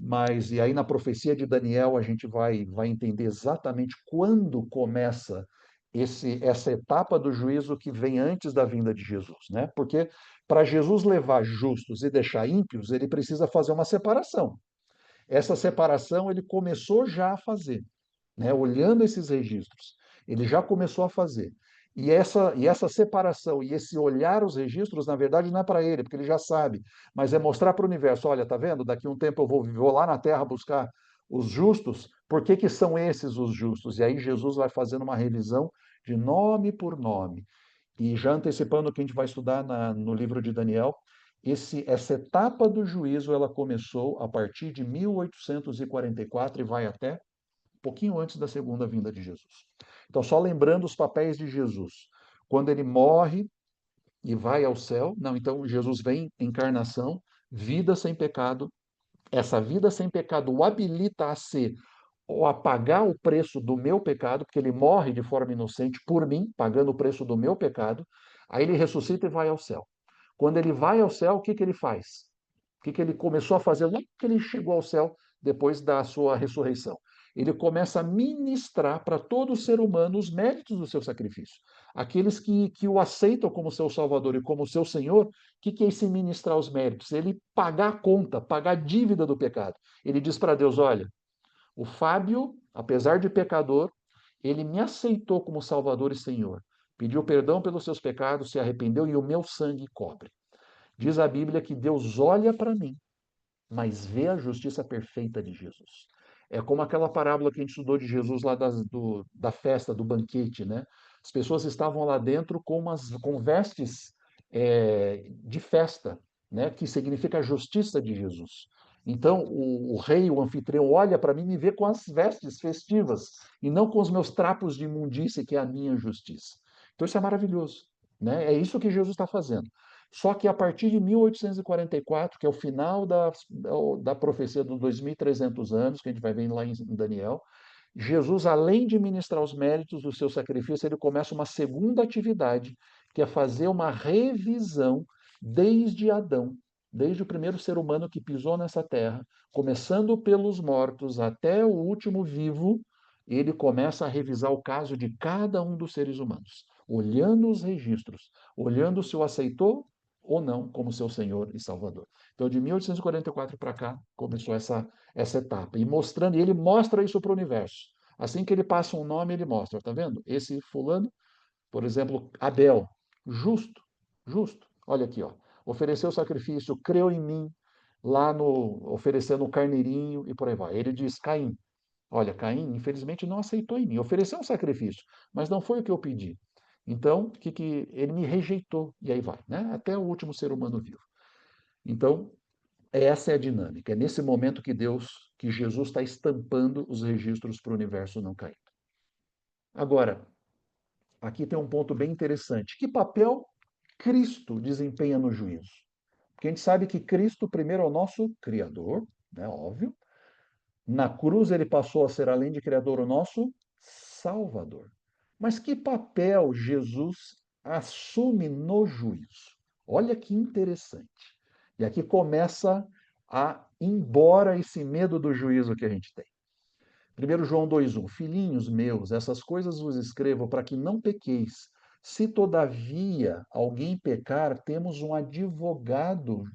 mas e aí na profecia de Daniel a gente vai entender exatamente quando começa essa etapa do juízo que vem antes da vinda de Jesus, né? Porque para Jesus levar justos e deixar ímpios, ele precisa fazer uma separação. Essa separação ele começou já a fazer, né? Olhando esses registros, ele já começou a fazer. E essa separação e esse olhar os registros, na verdade, não é para ele, porque ele já sabe, mas é mostrar para o universo: olha, tá vendo? Daqui a um tempo eu vou lá na Terra buscar os justos, por que são esses os justos? E aí Jesus vai fazendo uma revisão de nome por nome. E já antecipando o que a gente vai estudar no livro de Daniel, essa etapa do juízo ela começou a partir de 1844 e vai até pouquinho antes da segunda vinda de Jesus. Então, só lembrando os papéis de Jesus. Quando ele morre e vai ao céu, não, então Jesus vem, encarnação, vida sem pecado. Essa vida sem pecado o habilita a ser ou a pagar o preço do meu pecado, porque ele morre de forma inocente por mim, pagando o preço do meu pecado. Aí ele ressuscita e vai ao céu. Quando ele vai ao céu, o que que ele faz? O que que ele começou a fazer logo que ele chegou ao céu, depois da sua ressurreição? Ele começa a ministrar para todo ser humano os méritos do seu sacrifício. Aqueles que o aceitam como seu Salvador e como seu Senhor, o que é esse ministrar os méritos? Ele pagar a conta, pagar a dívida do pecado. Ele diz para Deus: olha, o Fábio, apesar de pecador, ele me aceitou como Salvador e Senhor. Pediu perdão pelos seus pecados, se arrependeu e o meu sangue cobre. Diz a Bíblia que Deus olha para mim, mas vê a justiça perfeita de Jesus. É como aquela parábola que a gente estudou de Jesus lá da festa, do banquete, né? As pessoas estavam lá dentro com vestes de festa, né? Que significa a justiça de Jesus. Então, o rei, o anfitrião, olha para mim e me vê com as vestes festivas e não com os meus trapos de imundície, que é a minha justiça. Então, isso é maravilhoso, né? É isso que Jesus está fazendo. Só que a partir de 1844, que é o final da profecia dos 2.300 anos, que a gente vai ver lá em Daniel, Jesus, além de ministrar os méritos do seu sacrifício, ele começa uma segunda atividade, que é fazer uma revisão desde Adão, desde o primeiro ser humano que pisou nessa terra, começando pelos mortos até o último vivo, ele começa a revisar o caso de cada um dos seres humanos, olhando os registros, olhando se o aceitou ou não como seu Senhor e Salvador. Então, de 1844 para cá, começou essa etapa. E mostrando, e ele mostra isso para o universo. Assim que ele passa um nome, ele mostra, tá vendo? Esse fulano, por exemplo, Abel, justo, justo. Olha aqui, ó. Ofereceu sacrifício, creu em mim, lá no oferecendo um carneirinho e por aí vai. Ele diz: Caim, olha, Caim, infelizmente, não aceitou em mim. Ofereceu um sacrifício, mas não foi o que eu pedi. Então, que ele me rejeitou, e aí vai, né? Até o último ser humano vivo. Então, essa é a dinâmica. É nesse momento que Jesus está estampando os registros para o universo não caído. Agora, aqui tem um ponto bem interessante. Que papel Cristo desempenha no juízo? Porque a gente sabe que Cristo, primeiro, é o nosso Criador, né? Óbvio. Na cruz, ele passou a ser, além de Criador, o nosso Salvador. Mas que papel Jesus assume no juízo? Olha que interessante. E aqui começa a ir embora esse medo do juízo que a gente tem. 1 João 2,1: Filhinhos meus, essas coisas vos escrevo para que não pequeis. Se todavia alguém pecar, temos um advogado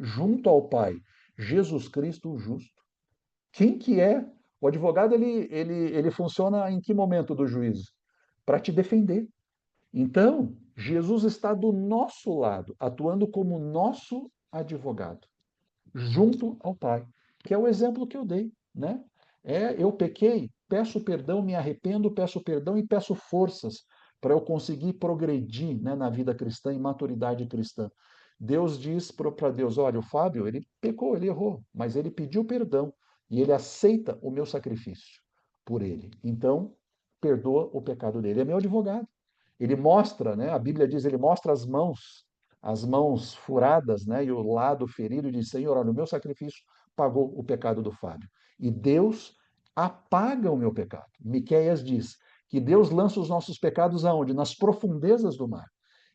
junto ao Pai, Jesus Cristo o justo. Quem que é? O advogado, ele funciona em que momento do juízo? Para te defender. Então, Jesus está do nosso lado, atuando como nosso advogado, junto ao Pai, que é o exemplo que eu dei, né? Eu pequei, peço perdão, me arrependo, peço perdão e peço forças para eu conseguir progredir, né, na vida cristã, em maturidade cristã. Deus diz para Deus: olha, o Fábio, ele pecou, ele errou, mas ele pediu perdão e ele aceita o meu sacrifício por ele. Então, perdoa o pecado dele. É meu advogado. Ele mostra, né? A Bíblia diz, ele mostra as mãos furadas, né? E o lado ferido, e diz: Senhor, olha, o meu sacrifício pagou o pecado do Fábio. E Deus apaga o meu pecado. Miqueias diz que Deus lança os nossos pecados aonde? Nas profundezas do mar.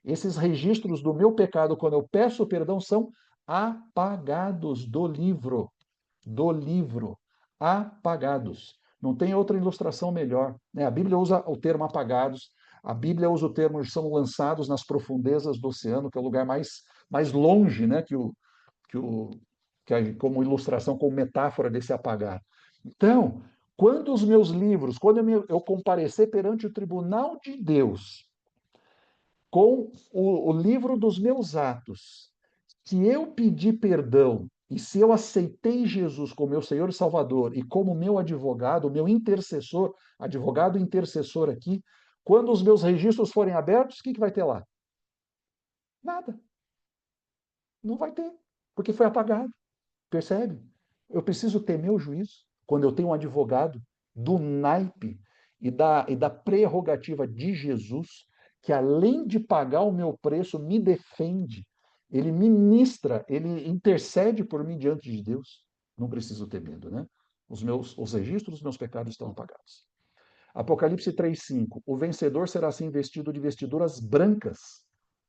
Esses registros do meu pecado, quando eu peço perdão, são apagados do livro, apagados. Não tem outra ilustração melhor, né? A Bíblia usa o termo apagados, a Bíblia usa o termo são lançados nas profundezas do oceano, que é o lugar mais longe, né? Que o, como ilustração, como metáfora desse apagar. Então, quando os meus livros, quando eu comparecer perante o tribunal de Deus com o livro dos meus atos, se eu pedir perdão e se eu aceitei Jesus como meu Senhor e Salvador e como meu advogado, meu intercessor, advogado intercessor aqui, quando os meus registros forem abertos, o que vai ter lá? Nada. Não vai ter, porque foi apagado. Percebe? Eu preciso temer o juízo quando eu tenho um advogado do naipe e da prerrogativa de Jesus, que além de pagar o meu preço, me defende. ele ministra, ele intercede por mim diante de Deus. Não preciso ter medo, né? Os registros dos meus pecados estão apagados. Apocalipse 3:5. O vencedor será assim vestido de vestiduras brancas.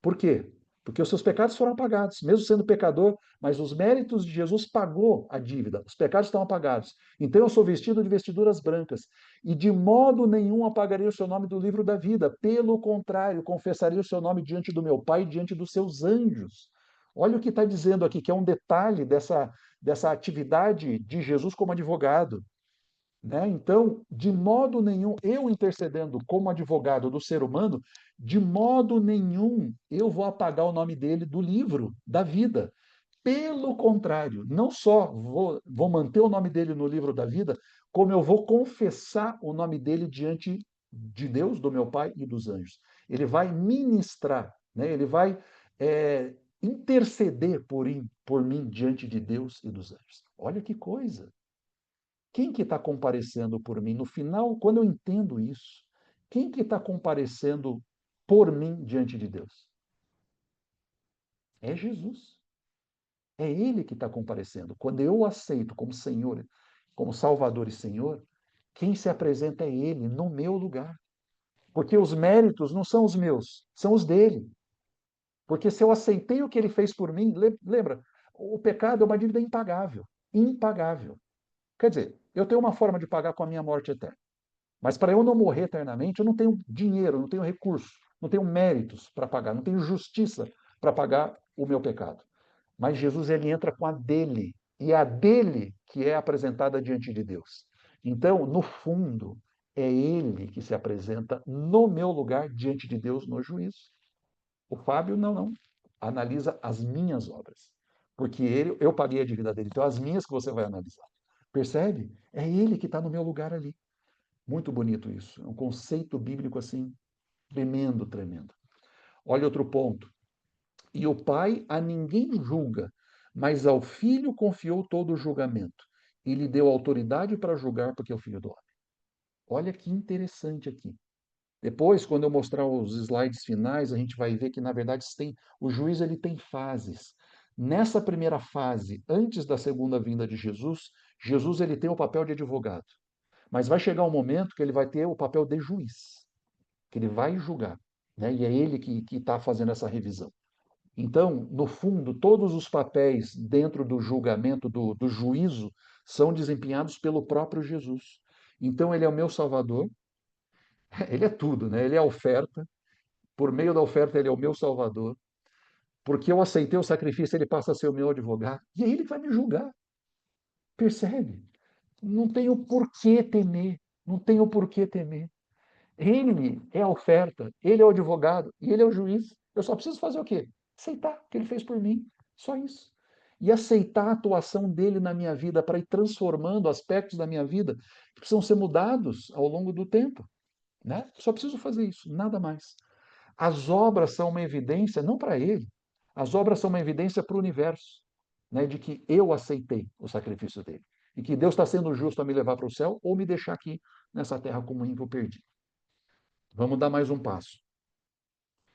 Por quê? Porque os seus pecados foram apagados, mesmo sendo pecador, mas os méritos de Jesus pagou a dívida. Os pecados estão apagados. Então eu sou vestido de vestiduras brancas e de modo nenhum apagarei o seu nome do livro da vida. Pelo contrário, confessarei o seu nome diante do meu Pai e diante dos seus anjos. Olha o que está dizendo aqui, que é um detalhe dessa atividade de Jesus como advogado. Né? Então, de modo nenhum, eu intercedendo como advogado do ser humano, de modo nenhum eu vou apagar o nome dele do livro da vida. Pelo contrário, não só vou manter o nome dele no livro da vida, como eu vou confessar o nome dele diante de Deus, do meu Pai e dos anjos. Ele vai ministrar, né? Ele vai interceder por mim diante de Deus e dos anjos. Olha que coisa! Quem que está comparecendo por mim? No final, quando eu entendo isso, quem que está comparecendo por mim diante de Deus? É Jesus. É Ele que está comparecendo. Quando eu o aceito como Senhor, como Salvador e Senhor, quem se apresenta é Ele, no meu lugar. Porque os méritos não são os meus, são os dele. Porque se eu aceitei o que ele fez por mim, lembra, o pecado é uma dívida impagável. Impagável. Quer dizer, eu tenho uma forma de pagar com a minha morte eterna. Mas para eu não morrer eternamente, eu não tenho dinheiro, não tenho recurso, não tenho méritos para pagar, não tenho justiça para pagar o meu pecado. Mas Jesus ele entra com a dele, e é a dele que é apresentada diante de Deus. Então, no fundo, é ele que se apresenta no meu lugar diante de Deus no juízo. O Fábio não analisa as minhas obras, porque eu paguei a dívida dele, então as minhas que você vai analisar. Percebe? É ele que está no meu lugar ali. Muito bonito isso. É um conceito bíblico assim tremendo, tremendo. Olha outro ponto. E o pai a ninguém julga, mas ao filho confiou todo o julgamento. E lhe deu autoridade para julgar, porque é o filho do homem. Olha que interessante aqui. Depois, quando eu mostrar os slides finais, a gente vai ver que, na verdade, o juiz ele tem fases. Nessa primeira fase, antes da segunda vinda de Jesus, Jesus ele tem o papel de advogado. Mas vai chegar um momento que ele vai ter o papel de juiz, que ele vai julgar, né? E é ele que está fazendo essa revisão. Então, no fundo, todos os papéis dentro do julgamento, do juízo, são desempenhados pelo próprio Jesus. Então, ele é o meu salvador, ele é tudo, né? Ele é a oferta, por meio da oferta, ele é o meu salvador, porque eu aceitei o sacrifício, ele passa a ser o meu advogado, e aí ele vai me julgar. Percebe? Não tenho por que temer, não tenho por que temer. Ele é a oferta, ele é o advogado e ele é o juiz. Eu só preciso fazer o quê? Aceitar o que ele fez por mim. Só isso. E aceitar a atuação dele na minha vida para ir transformando aspectos da minha vida que precisam ser mudados ao longo do tempo. Né? Só preciso fazer isso, nada mais. As obras são uma evidência, não para ele, as obras são uma evidência para o universo, né, de que eu aceitei o sacrifício dele. E que Deus está sendo justo a me levar para o céu ou me deixar aqui nessa terra como ímpio perdido. Vamos dar mais um passo.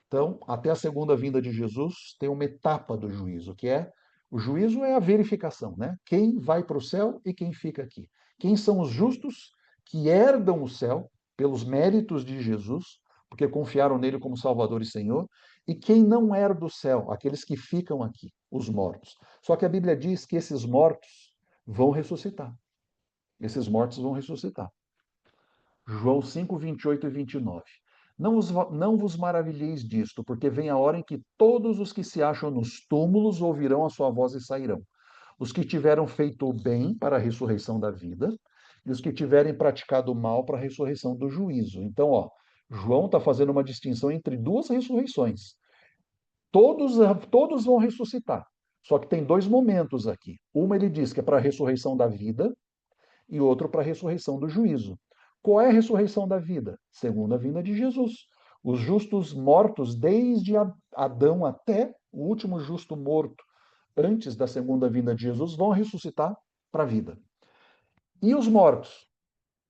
Então, até a segunda vinda de Jesus, tem uma etapa do juízo, que é o juízo é a verificação, né? Quem vai para o céu e quem fica aqui. Quem são os justos que herdam o céu pelos méritos de Jesus, porque confiaram nele como Salvador e Senhor, e quem não herda o céu, aqueles que ficam aqui, os mortos. Só que a Bíblia diz que esses mortos vão ressuscitar. Esses mortos vão ressuscitar. João 5, 28 e 29. Não vos maravilheis disto, porque vem a hora em que todos os que se acham nos túmulos ouvirão a sua voz e sairão. Os que tiveram feito o bem para a ressurreição da vida, e os que tiverem praticado o mal para a ressurreição do juízo. Então, João está fazendo uma distinção entre duas ressurreições. Todos vão ressuscitar. Só que tem dois momentos aqui. Uma ele diz que é para a ressurreição da vida, e outro para a ressurreição do juízo. Qual é a ressurreição da vida? Segundo a vinda de Jesus. Os justos mortos, desde Adão até o último justo morto, antes da segunda vinda de Jesus, vão ressuscitar para a vida. E os mortos?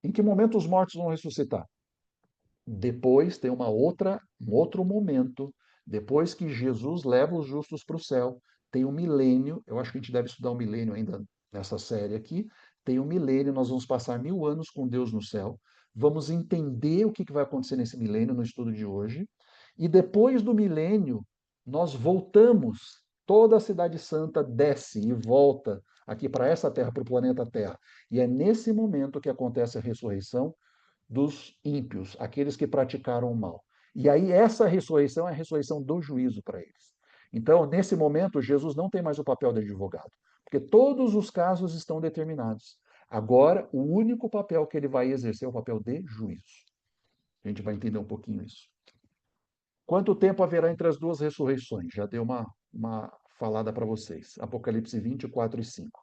Em que momento os mortos vão ressuscitar? Depois tem um outro momento Depois que Jesus leva os justos para o céu, tem um milênio, eu acho que a gente deve estudar o milênio ainda nessa série aqui, tem um milênio, nós vamos passar 1000 anos com Deus no céu, vamos entender o que vai acontecer nesse milênio no estudo de hoje, e depois do milênio, nós voltamos, toda a cidade santa desce e volta aqui para essa terra, para o planeta Terra. E é nesse momento que acontece a ressurreição dos ímpios, aqueles que praticaram o mal. E aí essa ressurreição é a ressurreição do juízo para eles. Então, nesse momento, Jesus não tem mais o papel de advogado, porque todos os casos estão determinados. Agora, o único papel que ele vai exercer é o papel de juízo. A gente vai entender um pouquinho isso. Quanto tempo haverá entre as duas ressurreições? Já dei uma falada para vocês. Apocalipse 24 e 5.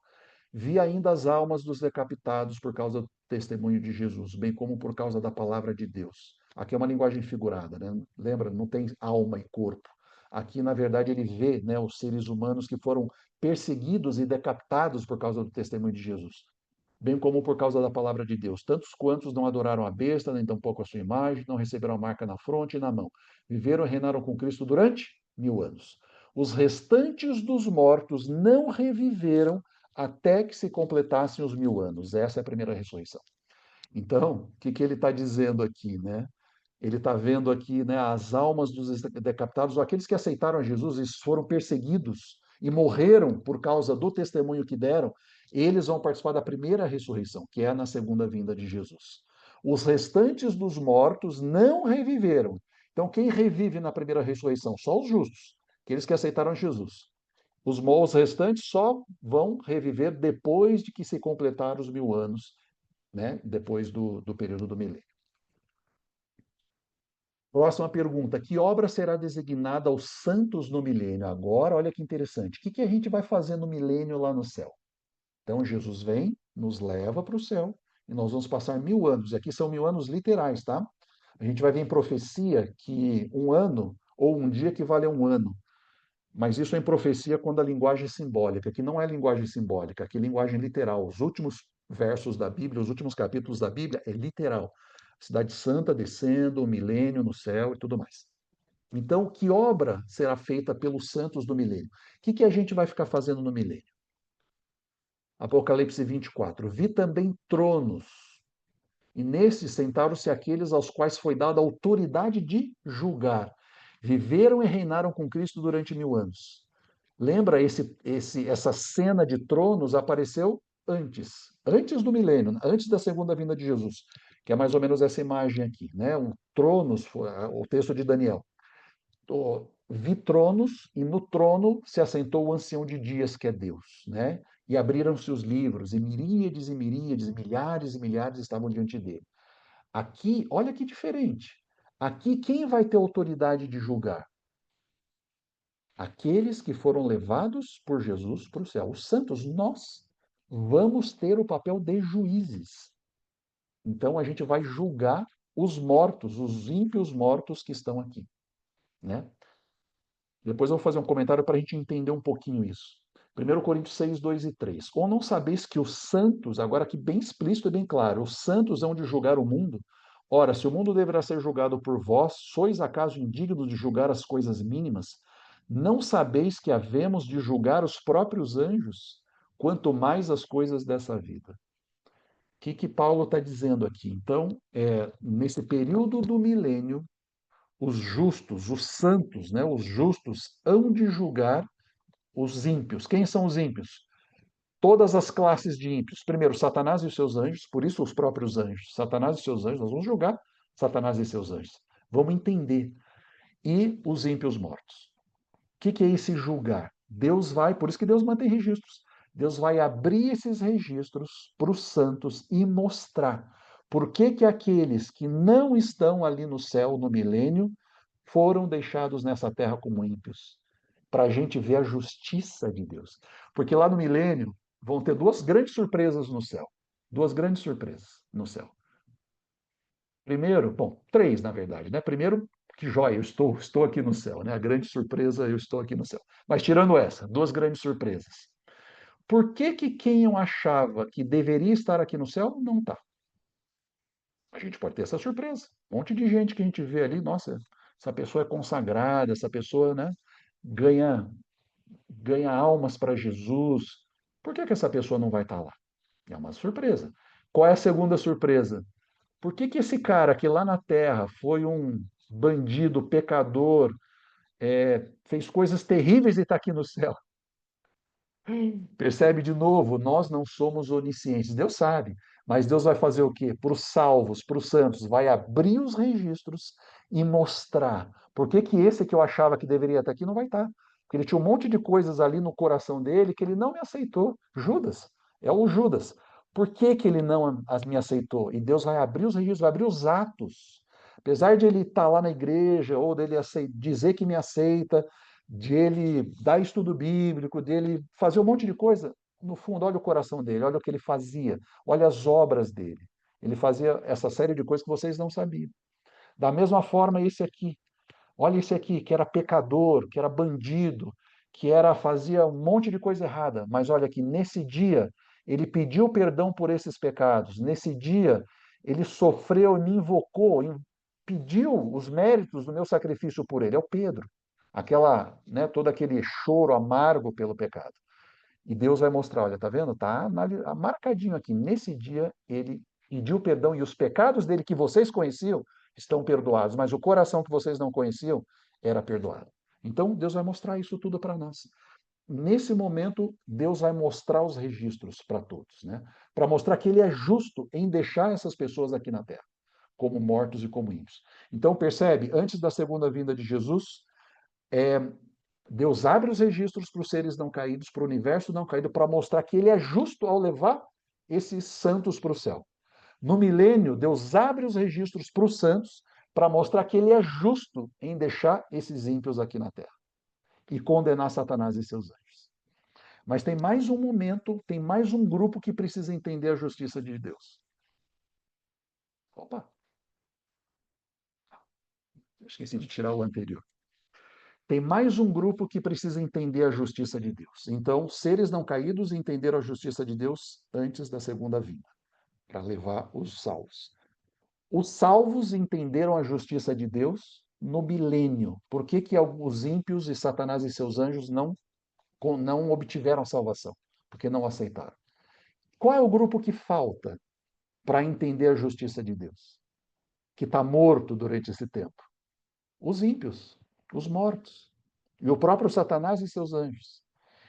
Vi ainda as almas dos decapitados por causa do testemunho de Jesus, bem como por causa da palavra de Deus. Aqui é uma linguagem figurada, né? Lembra? Não tem alma e corpo. Aqui, na verdade, ele vê, né, os seres humanos que foram perseguidos e decapitados por causa do testemunho de Jesus, bem como por causa da palavra de Deus. Tantos quantos não adoraram a besta, nem tampouco a sua imagem, não receberam a marca na fronte e na mão. Viveram e reinaram com Cristo durante 1000 anos. Os restantes dos mortos não reviveram até que se completassem os 1000 anos. Essa é a primeira ressurreição. Então, o que ele está dizendo aqui, né? Ele está vendo aqui, né, as almas dos decapitados, ou aqueles que aceitaram a Jesus e foram perseguidos e morreram por causa do testemunho que deram, eles vão participar da primeira ressurreição, que é na segunda vinda de Jesus. Os restantes dos mortos não reviveram. Então, quem revive na primeira ressurreição? Só os justos, aqueles que aceitaram Jesus. Os restantes só vão reviver depois de que se completar os 1000 anos, né? Depois do período do milênio. Próxima pergunta: que obra será designada aos santos no milênio? Agora, olha que interessante. O que a gente vai fazer no milênio lá no céu? Então, Jesus vem, nos leva para o céu, e nós vamos passar 1000 anos. E aqui são 1000 anos literais, tá? A gente vai ver em profecia que um ano, ou um dia, equivale a um ano. Mas isso é em profecia quando a linguagem simbólica, que não é linguagem simbólica, que é linguagem literal. Os últimos versos da Bíblia, os últimos capítulos da Bíblia é literal. Cidade Santa descendo, o milênio no céu e tudo mais. Então, que obra será feita pelos santos do milênio? O que a gente vai ficar fazendo no milênio? Apocalipse 24. Vi também tronos, e nesses sentaram-se aqueles aos quais foi dada a autoridade de julgar. Viveram e reinaram com Cristo durante 1000 anos. Lembra, essa cena de tronos apareceu antes do milênio, antes da segunda vinda de Jesus, que é mais ou menos essa imagem aqui, né? Um tronos, o texto de Daniel. Vi tronos e no trono se assentou o ancião de dias, que é Deus, né? E abriram-se os livros, e miríades, milhares e milhares estavam diante dele. Aqui, olha que diferente. Aqui, quem vai ter autoridade de julgar? Aqueles que foram levados por Jesus para o céu. Os santos, nós vamos ter o papel de juízes. Então a gente vai julgar os mortos, os ímpios mortos que estão aqui, né? Depois eu vou fazer um comentário para a gente entender um pouquinho isso. 1 Coríntios 6, 2 e 3. Ou não sabeis que os santos, agora aqui bem explícito e bem claro, os santos hão de julgar o mundo? Ora, se o mundo deverá ser julgado por vós, sois acaso indignos de julgar as coisas mínimas? Não sabeis que havemos de julgar os próprios anjos, quanto mais as coisas dessa vida? O que Paulo está dizendo aqui? Então, nesse período do milênio, os justos, os santos, né, os justos, hão de julgar os ímpios. Quem são os ímpios? Todas as classes de ímpios. Primeiro, Satanás e os seus anjos, por isso os próprios anjos. Satanás e seus anjos, nós vamos julgar Satanás e seus anjos. Vamos entender. E os ímpios mortos. O que é esse julgar? Deus vai, por isso que Deus mantém registros. Deus vai abrir esses registros para os santos e mostrar por que aqueles que não estão ali no céu, no milênio, foram deixados nessa terra como ímpios. Para a gente ver a justiça de Deus. Porque lá no milênio vão ter duas grandes surpresas no céu. Duas grandes surpresas no céu. Primeiro, bom, três na verdade, né? Primeiro, que joia, eu estou aqui no céu, né? A grande surpresa, eu estou aqui no céu. Mas tirando essa, duas grandes surpresas. Por que quem eu achava que deveria estar aqui no céu não está? A gente pode ter essa surpresa. Um monte de gente que a gente vê ali, nossa, essa pessoa é consagrada, essa pessoa, né, ganha, ganha almas para Jesus. Por que que essa pessoa não vai estar lá? É uma surpresa. Qual é a segunda surpresa? Por que que esse cara que lá na terra foi um bandido, pecador, fez coisas terríveis e está aqui no céu? Percebe de novo, nós não somos oniscientes. Deus sabe, mas Deus vai fazer o quê? Para os salvos, para os santos, vai abrir os registros e mostrar. Por que que esse que eu achava que deveria estar aqui não vai estar? Porque ele tinha um monte de coisas ali no coração dele que ele não me aceitou. Judas, é o Judas. Por que que ele não me aceitou? E Deus vai abrir os registros, vai abrir os atos. Apesar de ele estar lá na igreja, ou dele dizer que me aceita, de ele dar estudo bíblico, dele fazer um monte de coisa. No fundo, olha o coração dele, olha o que ele fazia, olha as obras dele. Ele fazia essa série de coisas que vocês não sabiam. Da mesma forma, esse aqui. Olha esse aqui, que era pecador, que era bandido, que era fazia um monte de coisa errada. Mas olha que nesse dia ele pediu perdão por esses pecados. Nesse dia ele sofreu e me invocou, pediu os méritos do meu sacrifício por ele. É o Pedro. Aquela, né, todo aquele choro amargo pelo pecado. E Deus vai mostrar, olha, tá vendo? Tá marcadinho aqui. Nesse dia ele pediu perdão e os pecados dele que vocês conheciam estão perdoados, mas o coração que vocês não conheciam era perdoado. Então Deus vai mostrar isso tudo para nós. Nesse momento, Deus vai mostrar os registros para todos, né? Para mostrar que ele é justo em deixar essas pessoas aqui na terra, como mortos e como ímpios. Então, percebe, antes da segunda vinda de Jesus, Deus abre os registros para os seres não caídos, para o universo não caído, para mostrar que ele é justo ao levar esses santos para o céu. No milênio, Deus abre os registros para os santos para mostrar que ele é justo em deixar esses ímpios aqui na terra e condenar Satanás e seus anjos. Mas tem mais um momento, tem mais um grupo que precisa entender a justiça de Deus. Opa, esqueci de tirar o anterior. Tem mais um grupo que precisa entender a justiça de Deus. Então, seres não caídos entenderam a justiça de Deus antes da segunda vinda, para levar os salvos. Os salvos entenderam a justiça de Deus no milênio. Por que que os ímpios e Satanás e seus anjos não obtiveram salvação? Porque não aceitaram. Qual é o grupo que falta para entender a justiça de Deus? Que está morto durante esse tempo? Os ímpios, os mortos. E o próprio Satanás e seus anjos.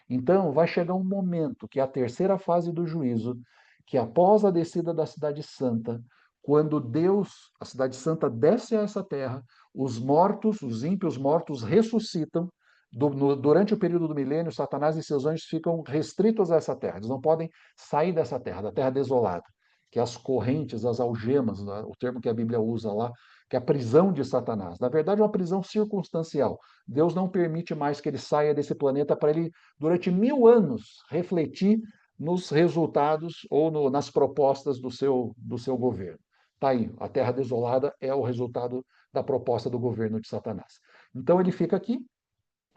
Então, vai chegar um momento, que é a terceira fase do juízo, que após a descida da Cidade Santa, quando Deus, a Cidade Santa, desce a essa terra, os mortos, os ímpios mortos, ressuscitam. Durante o período do milênio, Satanás e seus anjos ficam restritos a essa terra. Eles não podem sair dessa terra, da terra desolada, que as correntes, as algemas, né, o termo que a Bíblia usa lá, que é a prisão de Satanás. Na verdade, é uma prisão circunstancial. Deus não permite mais que ele saia desse planeta para ele durante 1000 anos, refletir nos resultados ou nas propostas do seu governo. Está aí, a terra desolada é o resultado da proposta do governo de Satanás. Então ele fica aqui,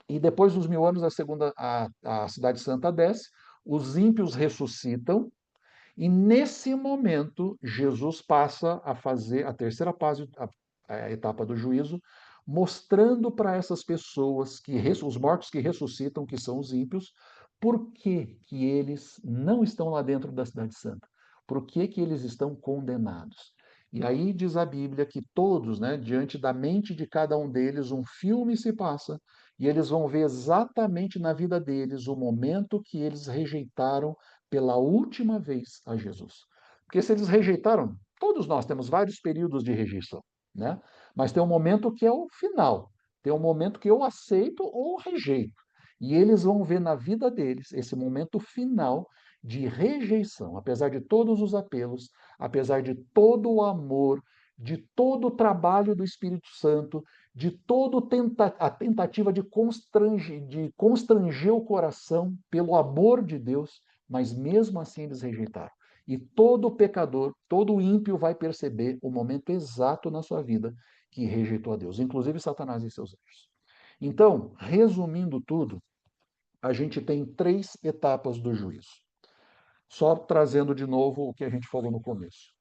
e depois dos 1000 anos, a Cidade Santa desce, os ímpios ressuscitam, e nesse momento, Jesus passa a fazer a terceira fase, a etapa do juízo, mostrando para essas pessoas, os mortos que ressuscitam, que são os ímpios, por que que eles não estão lá dentro da Cidade Santa? Por que que eles estão condenados? E aí diz a Bíblia que todos, né, diante da mente de cada um deles, um filme se passa e eles vão ver exatamente na vida deles o momento que eles rejeitaram pela última vez a Jesus. Porque se eles rejeitaram, todos nós temos vários períodos de rejeição, né? Mas tem um momento que é o final, tem um momento que eu aceito ou rejeito. E eles vão ver na vida deles esse momento final de rejeição, apesar de todos os apelos, apesar de todo o amor, de todo o trabalho do Espírito Santo, de toda a tentativa de constranger o coração pelo amor de Deus, mas mesmo assim eles rejeitaram. E todo pecador, todo ímpio vai perceber o momento exato na sua vida que rejeitou a Deus, inclusive Satanás e seus anjos. Então, resumindo tudo, a gente tem 3 etapas do juízo. Só trazendo de novo o que a gente falou no começo.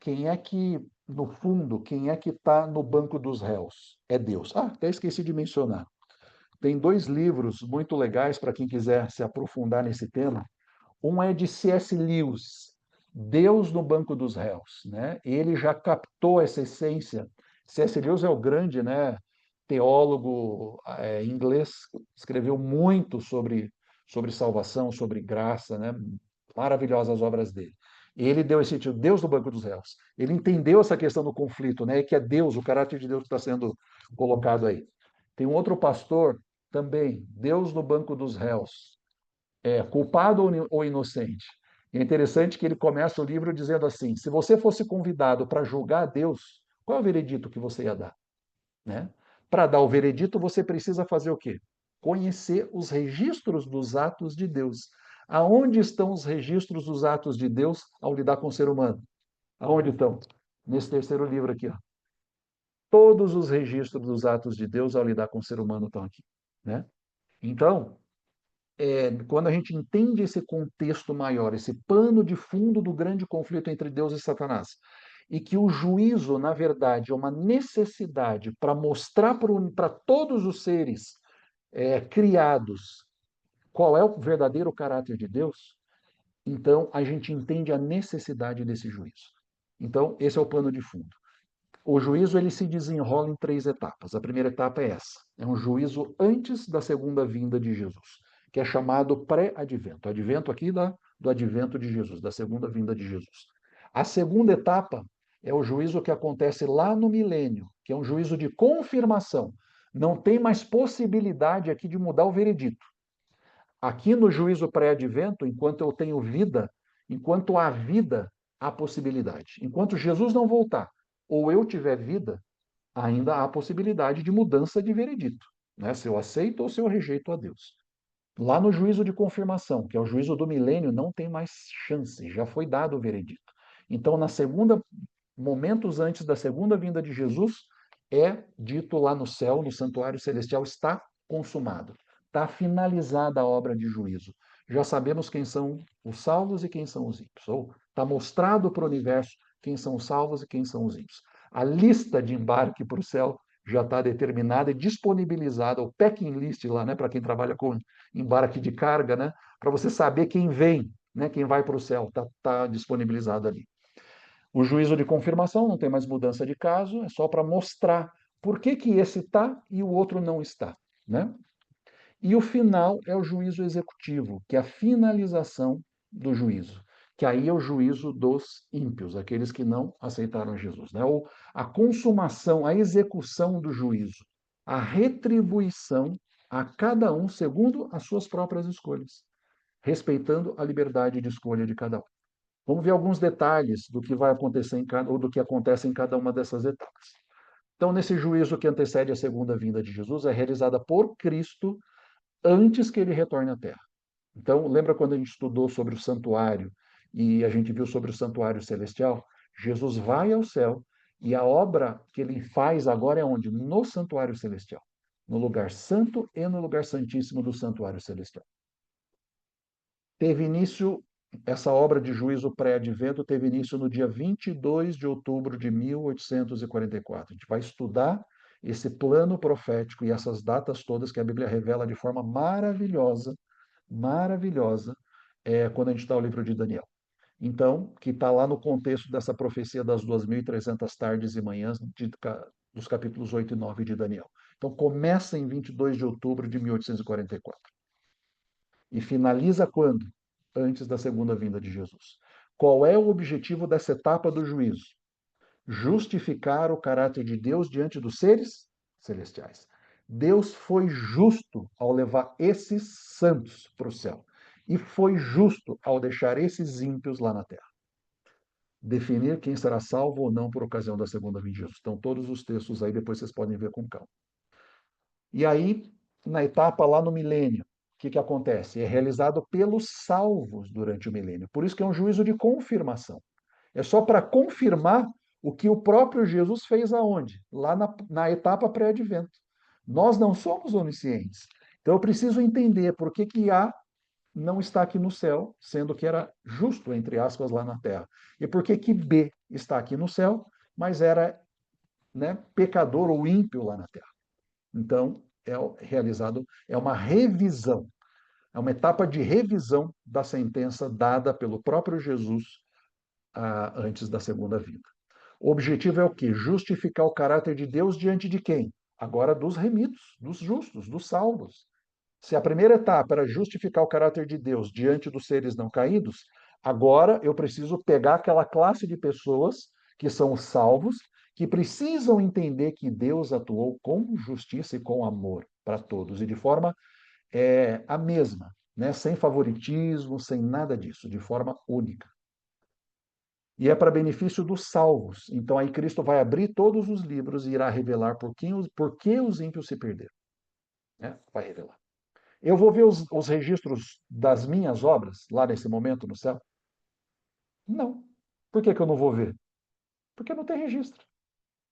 quem é que, no fundo, quem é que está no banco dos réus? É Deus. Ah, até esqueci de mencionar. Tem dois livros muito legais para quem quiser se aprofundar nesse tema. Um é de C.S. Lewis, Deus no Banco dos Réus, né? Ele já captou essa essência. C.S. Lewis é o grande, né, teólogo inglês, escreveu muito sobre salvação, sobre graça, né? Maravilhosas obras dele. Ele deu esse título, Deus no Banco dos Réus. Ele entendeu essa questão do conflito, né? Que é Deus, o caráter de Deus que está sendo colocado aí. Tem um outro pastor também, Deus no Banco dos Réus, culpado ou inocente. É interessante que ele começa o livro dizendo assim: se você fosse convidado para julgar a Deus, qual é o veredito que você ia dar? Né? Para dar o veredito, você precisa fazer o quê? Conhecer os registros dos atos de Deus. Aonde estão os registros dos atos de Deus ao lidar com o ser humano? Aonde estão? Nesse terceiro livro aqui. Ó. Todos os registros dos atos de Deus ao lidar com o ser humano estão aqui. Né? Então, quando a gente entende esse contexto maior, esse pano de fundo do grande conflito entre Deus e Satanás, e que o juízo, na verdade, é uma necessidade para mostrar para todos os seres criados qual é o verdadeiro caráter de Deus, então a gente entende a necessidade desse juízo. Então, esse é o pano de fundo. O juízo ele se desenrola em três etapas. A primeira etapa é essa: é um juízo antes da segunda vinda de Jesus, que é chamado pré-advento. Advento aqui do advento de Jesus, da segunda vinda de Jesus. A segunda etapa é o juízo que acontece lá no milênio, que é um juízo de confirmação. Não tem mais possibilidade aqui de mudar o veredito. Aqui no juízo pré-advento, enquanto eu tenho vida, enquanto há vida, há possibilidade. Enquanto Jesus não voltar, ou eu tiver vida, ainda há possibilidade de mudança de veredito, né? Se eu aceito ou se eu rejeito a Deus. Lá no juízo de confirmação, que é o juízo do milênio, não tem mais chance, já foi dado o veredito. Então, na segunda, momentos antes da segunda vinda de Jesus, é dito lá no céu, no santuário celestial, está consumado. Está finalizada a obra de juízo. Já sabemos quem são os salvos e quem são os ímpios. Ou está mostrado para o universo quem são os salvos e quem são os ímpios. A lista de embarque para o céu já está determinada e disponibilizada, o packing list lá, né, para quem trabalha com embarque de carga, né, para você saber quem vem, né, quem vai para o céu, está disponibilizado ali. O juízo de confirmação não tem mais mudança de caso, é só para mostrar por que, que esse está e o outro não está. Né? E o final é o juízo executivo, que é a finalização do juízo, que aí é o juízo dos ímpios, aqueles que não aceitaram Jesus. Né? Ou a consumação, a execução do juízo, a retribuição a cada um segundo as suas próprias escolhas, respeitando a liberdade de escolha de cada um. Vamos ver alguns detalhes do que vai acontecer ou do que acontece em cada uma dessas etapas. Então, nesse juízo que antecede a segunda vinda de Jesus, é realizada por Cristo antes que ele retorne à Terra. Então, lembra quando a gente estudou sobre o santuário e a gente viu sobre o santuário celestial? Jesus vai ao céu e a obra que ele faz agora é onde? No santuário celestial. No lugar santo e no lugar santíssimo do santuário celestial. Teve início, essa obra de juízo pré-advento teve início no dia 22 de outubro de 1844. A gente vai estudar esse plano profético e essas datas todas que a Bíblia revela de forma maravilhosa, maravilhosa, quando a gente está no livro de Daniel. Então, que está lá no contexto dessa profecia das 2.300 tardes e manhãs dos capítulos 8 e 9 de Daniel. Então, começa em 22 de outubro de 1844. E finaliza quando? Antes da segunda vinda de Jesus. Qual é o objetivo dessa etapa do juízo? Justificar o caráter de Deus diante dos seres celestiais. Deus foi justo ao levar esses santos para o céu. E foi justo ao deixar esses ímpios lá na terra. Definir quem será salvo ou não por ocasião da segunda vinda de Jesus. Estão todos os textos aí, depois vocês podem ver com calma. E aí, na etapa lá no milênio, o que acontece? É realizado pelos salvos durante o milênio. Por isso que é um juízo de confirmação. É só para confirmar o que o próprio Jesus fez aonde? Lá na etapa pré-advento. Nós não somos oniscientes. Então eu preciso entender por que há não está aqui no céu, sendo que era justo, entre aspas, lá na terra? E por que que B está aqui no céu, mas era, né, pecador ou ímpio lá na terra? Então, realizado, é uma revisão, é uma etapa de revisão da sentença dada pelo próprio Jesus antes da segunda vinda. O objetivo é o quê? Justificar o caráter de Deus diante de quem? Agora dos remidos, dos justos, dos salvos. Se a primeira etapa era justificar o caráter de Deus diante dos seres não caídos, agora eu preciso pegar aquela classe de pessoas que são os salvos, que precisam entender que Deus atuou com justiça e com amor para todos, e de forma a mesma, né? Sem favoritismo, sem nada disso, de forma única. E é para benefício dos salvos. Então aí Cristo vai abrir todos os livros e irá revelar por que os ímpios se perderam. Né? Vai revelar. Eu vou ver os registros das minhas obras lá nesse momento no céu? Não. Por que que eu não vou ver? Porque não tem registro.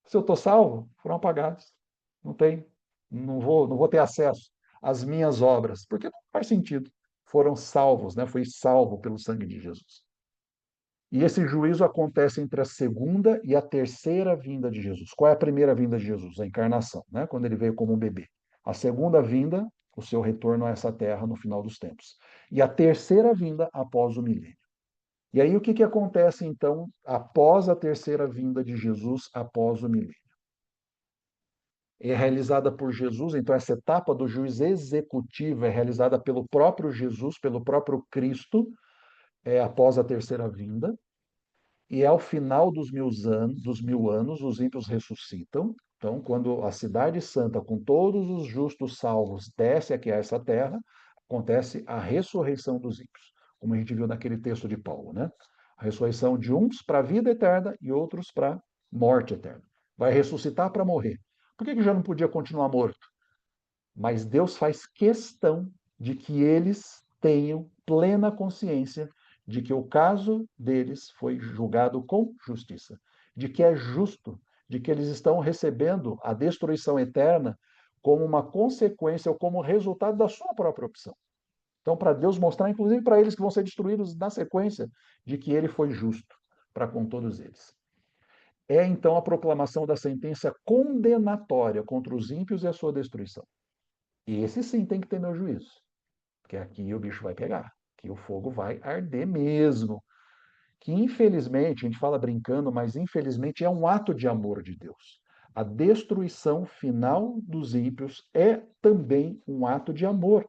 Se eu estou salvo, foram apagados. Não tem. Não vou ter acesso às minhas obras, porque não faz sentido. Foram salvos, né? Fui salvo pelo sangue de Jesus. E esse juízo acontece entre a segunda e a terceira vinda de Jesus. Qual é a primeira vinda de Jesus? A encarnação, né? Quando ele veio como um bebê. A segunda vinda, o seu retorno a essa terra no final dos tempos. E a terceira vinda após o milênio. E aí o que acontece então após a terceira vinda de Jesus, após o milênio? É realizada por Jesus, então essa etapa do juiz executivo é realizada pelo próprio Jesus, pelo próprio Cristo, após a terceira vinda. E ao final dos 1.000 anos, os ímpios ressuscitam. Então, quando a cidade santa, com todos os justos salvos, desce aqui a essa terra, acontece a ressurreição dos ímpios, como a gente viu naquele texto de Paulo, né? A ressurreição de uns para a vida eterna e outros para a morte eterna. Vai ressuscitar para morrer. Por que já não podia continuar morto? Mas Deus faz questão de que eles tenham plena consciência de que o caso deles foi julgado com justiça, de que é justo, de que eles estão recebendo a destruição eterna como uma consequência ou como resultado da sua própria opção. Então, para Deus mostrar, inclusive para eles que vão ser destruídos na sequência, de que ele foi justo para com todos eles. É então a proclamação da sentença condenatória contra os ímpios e a sua destruição. E esse sim tem que ter meu juízo, porque aqui o bicho vai pegar, que o fogo vai arder mesmo. Que infelizmente, a gente fala brincando, mas infelizmente é um ato de amor de Deus. A destruição final dos ímpios é também um ato de amor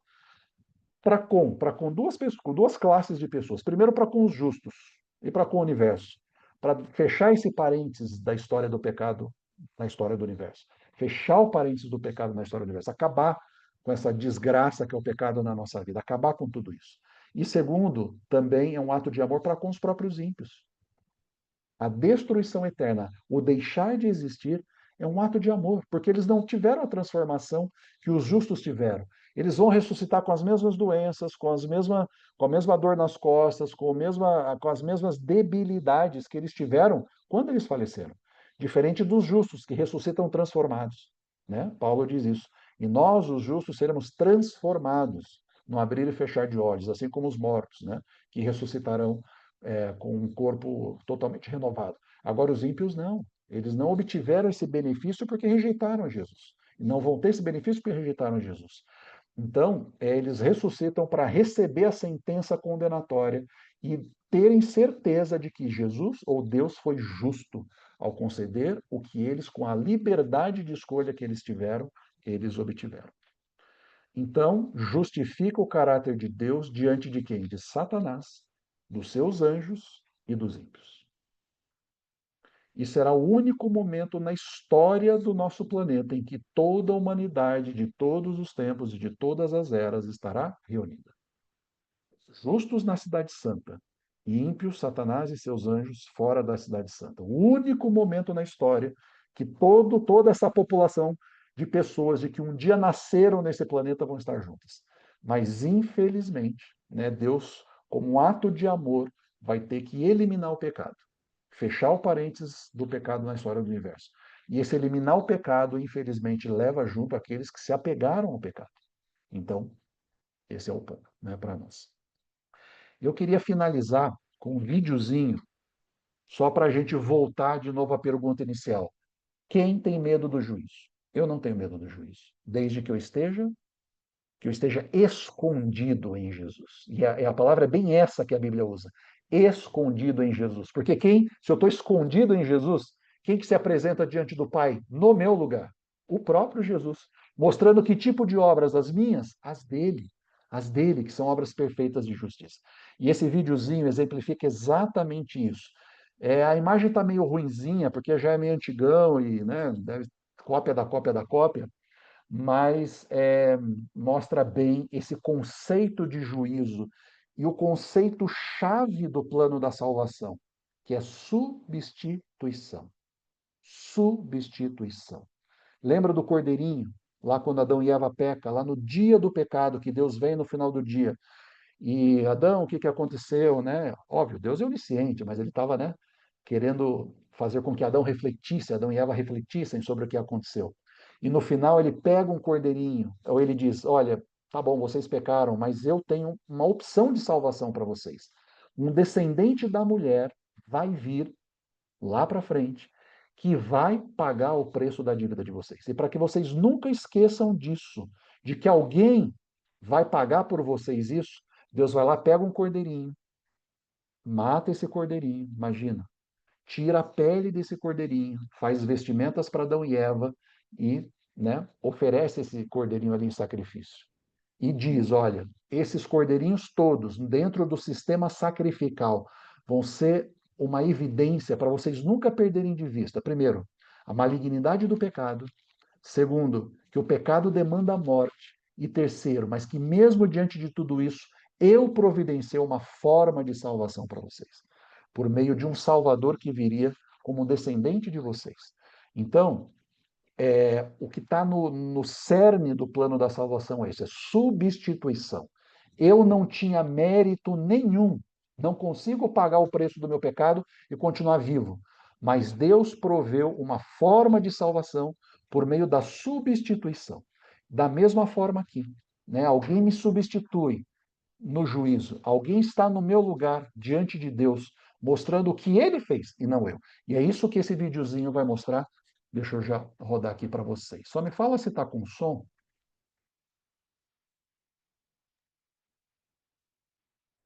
para com duas classes de pessoas. Primeiro, para com os justos e para com o universo. Para fechar esse parênteses da história do pecado na história do universo. Fechar o parênteses do pecado na história do universo. Acabar com essa desgraça que é o pecado na nossa vida. Acabar com tudo isso. E segundo, também é um ato de amor para com os próprios ímpios. A destruição eterna, o deixar de existir, é um ato de amor, porque eles não tiveram a transformação que os justos tiveram. Eles vão ressuscitar com as mesmas doenças, com a mesma dor nas costas, com as mesmas debilidades que eles tiveram quando eles faleceram. Diferente dos justos, que ressuscitam transformados. Né? Paulo diz isso. E nós, os justos, seremos transformados no abrir e fechar de olhos, assim como os mortos, né? Que ressuscitarão com um corpo totalmente renovado. Agora, os ímpios não. Eles não obtiveram esse benefício porque rejeitaram Jesus. E não vão ter esse benefício porque rejeitaram Jesus. Então, eles ressuscitam para receber a sentença condenatória e terem certeza de que Jesus ou Deus foi justo ao conceder o que eles, com a liberdade de escolha que eles tiveram, eles obtiveram. Então, justifica o caráter de Deus diante de quem? De Satanás, dos seus anjos e dos ímpios. E será o único momento na história do nosso planeta em que toda a humanidade de todos os tempos e de todas as eras estará reunida. Justos na Cidade Santa e ímpios, Satanás e seus anjos fora da Cidade Santa. O único momento na história que toda essa população de pessoas de que um dia nasceram nesse planeta vão estar juntas. Mas, infelizmente, né, Deus, como um ato de amor, vai ter que eliminar o pecado. Fechar o parênteses do pecado na história do universo. E esse eliminar o pecado, infelizmente, leva junto aqueles que se apegaram ao pecado. Então, esse é o ponto, né, para nós. Eu queria finalizar com um videozinho, só para a gente voltar de novo à pergunta inicial. Quem tem medo do juízo? Eu não tenho medo do juízo, desde que eu esteja escondido em Jesus. E a palavra é bem essa que a Bíblia usa, escondido em Jesus. Porque se eu estou escondido em Jesus, quem que se apresenta diante do Pai no meu lugar? O próprio Jesus, mostrando que tipo de obras, as minhas, as dele, que são obras perfeitas de justiça. E esse videozinho exemplifica exatamente isso. A imagem está meio ruinzinha, porque já é meio antigão e, né, deve, cópia da cópia da cópia, mas mostra bem esse conceito de juízo e o conceito chave do plano da salvação, que é substituição. Substituição. Lembra do cordeirinho, lá quando Adão e Eva pecam, lá no dia do pecado, que Deus vem no final do dia. E Adão, o que aconteceu, né? Óbvio, Deus é onisciente, mas ele estava, né, querendo fazer com que Adão e Eva refletissem sobre o que aconteceu. E no final ele pega um cordeirinho, ou ele diz: olha, tá bom, vocês pecaram, mas eu tenho uma opção de salvação para vocês. Um descendente da mulher vai vir lá para frente, que vai pagar o preço da dívida de vocês. E para que vocês nunca esqueçam disso, de que alguém vai pagar por vocês isso, Deus vai lá, pega um cordeirinho, mata esse cordeirinho, imagina, tira a pele desse cordeirinho, faz vestimentas para Adão e Eva e, né, oferece esse cordeirinho ali em sacrifício. E diz: olha, esses cordeirinhos todos, dentro do sistema sacrificial, vão ser uma evidência para vocês nunca perderem de vista. Primeiro, a malignidade do pecado. Segundo, que o pecado demanda a morte. E terceiro, mas que mesmo diante de tudo isso, eu providenciei uma forma de salvação para vocês, por meio de um Salvador que viria como descendente de vocês. Então, o que está no cerne do plano da salvação é isso, é substituição. Eu não tinha mérito nenhum, não consigo pagar o preço do meu pecado e continuar vivo. Mas Deus proveu uma forma de salvação por meio da substituição. Da mesma forma aqui, né? Alguém me substitui no juízo, alguém está no meu lugar diante de Deus, mostrando o que ele fez e não eu. E é isso que esse videozinho vai mostrar. Deixa eu já rodar aqui para vocês. Só me fala se está com som.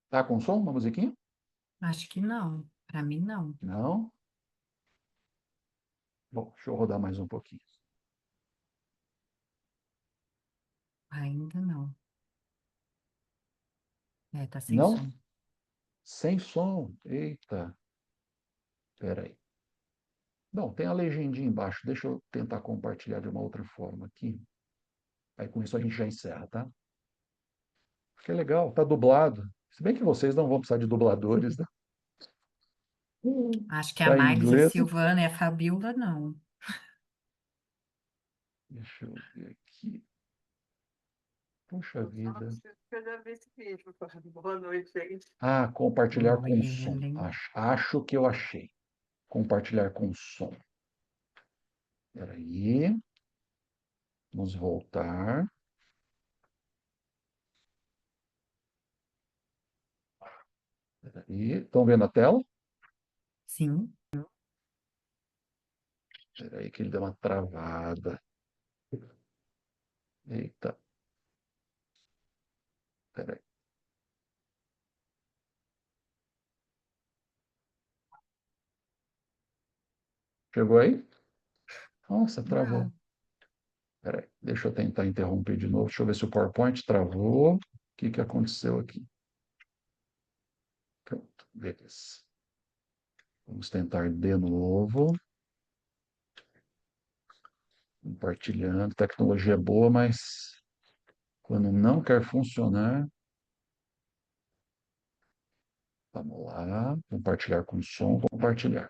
Está com som, uma musiquinha? Acho que não. Para mim, não. Não? Bom, deixa eu rodar mais um pouquinho. Ainda não. Tá sem Não? som. Sem som. Eita, peraí. Bom, tem a legendinha embaixo. Deixa eu tentar compartilhar de uma outra forma aqui. Aí com isso a gente já encerra, tá? Que legal, tá dublado. Se bem que vocês não vão precisar de dubladores, né? Acho que a Tá em Magda inglês. Silvana e a Fabiola, não. Deixa eu ver aqui. Puxa vida. Eu já vi esse vídeo. Boa noite, gente. Ah, compartilhar Oi, com som. Ellen. Acho que eu achei. Compartilhar com som. Espera aí. Vamos voltar. Espera aí. Estão vendo a tela? Sim. Espera aí que ele deu uma travada. Eita. Espera aí. Chegou aí? Nossa, travou. Não. Espera aí. Deixa eu tentar interromper de novo. Deixa eu ver se o PowerPoint travou. O que aconteceu aqui? Pronto, beleza. Vamos tentar de novo. Compartilhando. Tecnologia é boa, mas quando não quer funcionar. Vamos lá. Compartilhar com som. Compartilhar.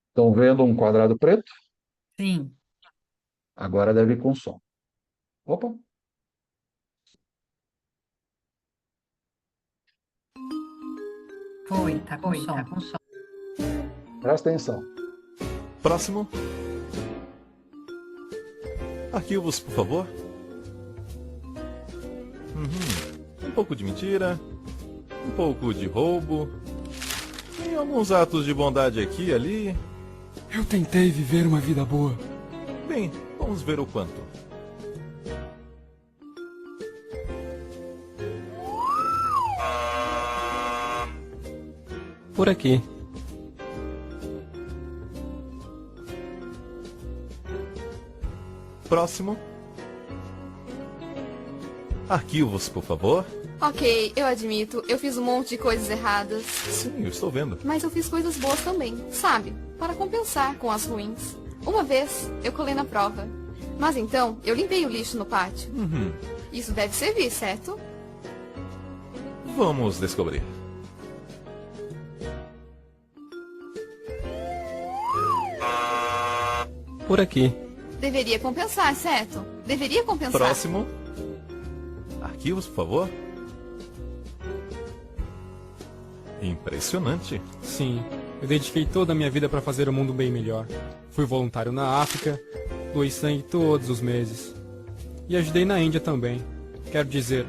Estão vendo um quadrado preto? Sim. Agora deve ir com som. Opa, Foi, tá com Oi, tá som. com som. presta atenção. Próximo. Arquivos, por favor. Um pouco de mentira, um pouco de roubo, tem alguns atos de bondade aqui e ali. Eu tentei viver uma vida boa. Bem, vamos ver o quanto. Por aqui. Próximo. Arquivos, por favor. Ok, eu admito, eu fiz um monte de coisas erradas. Sim, eu estou vendo. Mas eu fiz coisas boas também, sabe? Para compensar com as ruins. Uma vez, eu colei na prova. Mas então, eu limpei o lixo no pátio. Isso deve servir, certo? Vamos descobrir. Por aqui. Deveria compensar, certo? Deveria compensar. Próximo. Arquivos, por favor. Impressionante. Sim, eu dediquei toda a minha vida para fazer o mundo bem melhor. Fui voluntário na África, doei sangue todos os meses. E ajudei na Índia também. Quero dizer,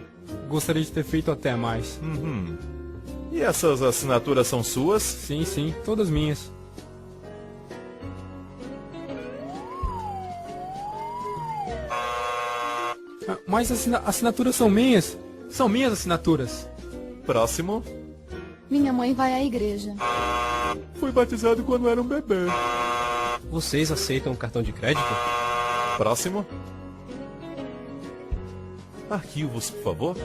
gostaria de ter feito até mais. E essas assinaturas são suas? Sim, todas minhas. Mas assinaturas são minhas. São minhas assinaturas. Próximo. Minha mãe vai à igreja. Fui batizado quando era um bebê. Vocês aceitam cartão de crédito? Próximo. Arquivos, por favor.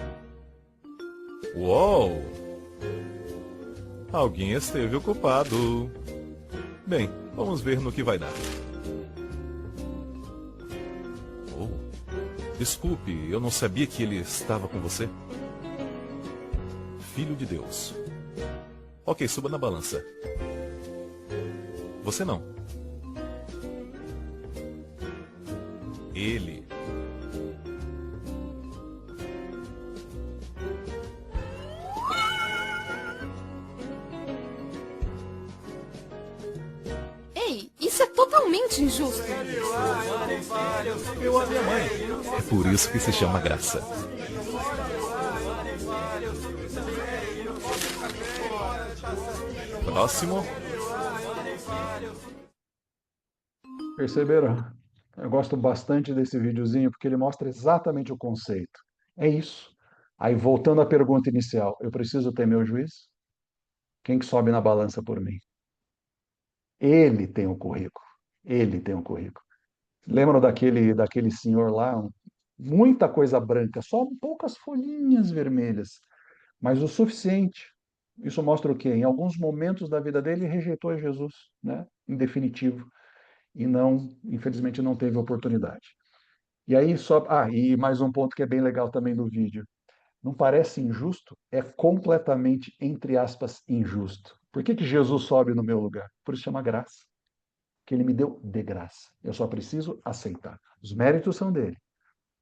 Uou! Alguém esteve ocupado. Bem, vamos ver no que vai dar. Oh, desculpe, eu não sabia que ele estava com você. Filho de Deus. Ok, suba na balança. Você não. Ele. Ei, isso é totalmente injusto. Eu a minha mãe. É por isso que se chama graça. Próximo. Perceberam? Eu gosto bastante desse videozinho porque ele mostra exatamente o conceito. É isso. Aí, voltando à pergunta inicial, eu preciso ter meu juiz? Quem que sobe na balança por mim? Ele tem o currículo. Ele tem o currículo. Lembram daquele senhor lá? Muita coisa branca, só poucas folhinhas vermelhas, mas o suficiente. Isso mostra o quê? Em alguns momentos da vida dele, ele rejeitou Jesus, né? Em definitivo. E não, infelizmente, não teve oportunidade. E aí só. E mais um ponto que é bem legal também do vídeo. Não parece injusto? É completamente, entre aspas, injusto. Por que Jesus sobe no meu lugar? Por isso chama graça. Que ele me deu de graça. Eu só preciso aceitar. Os méritos são dele.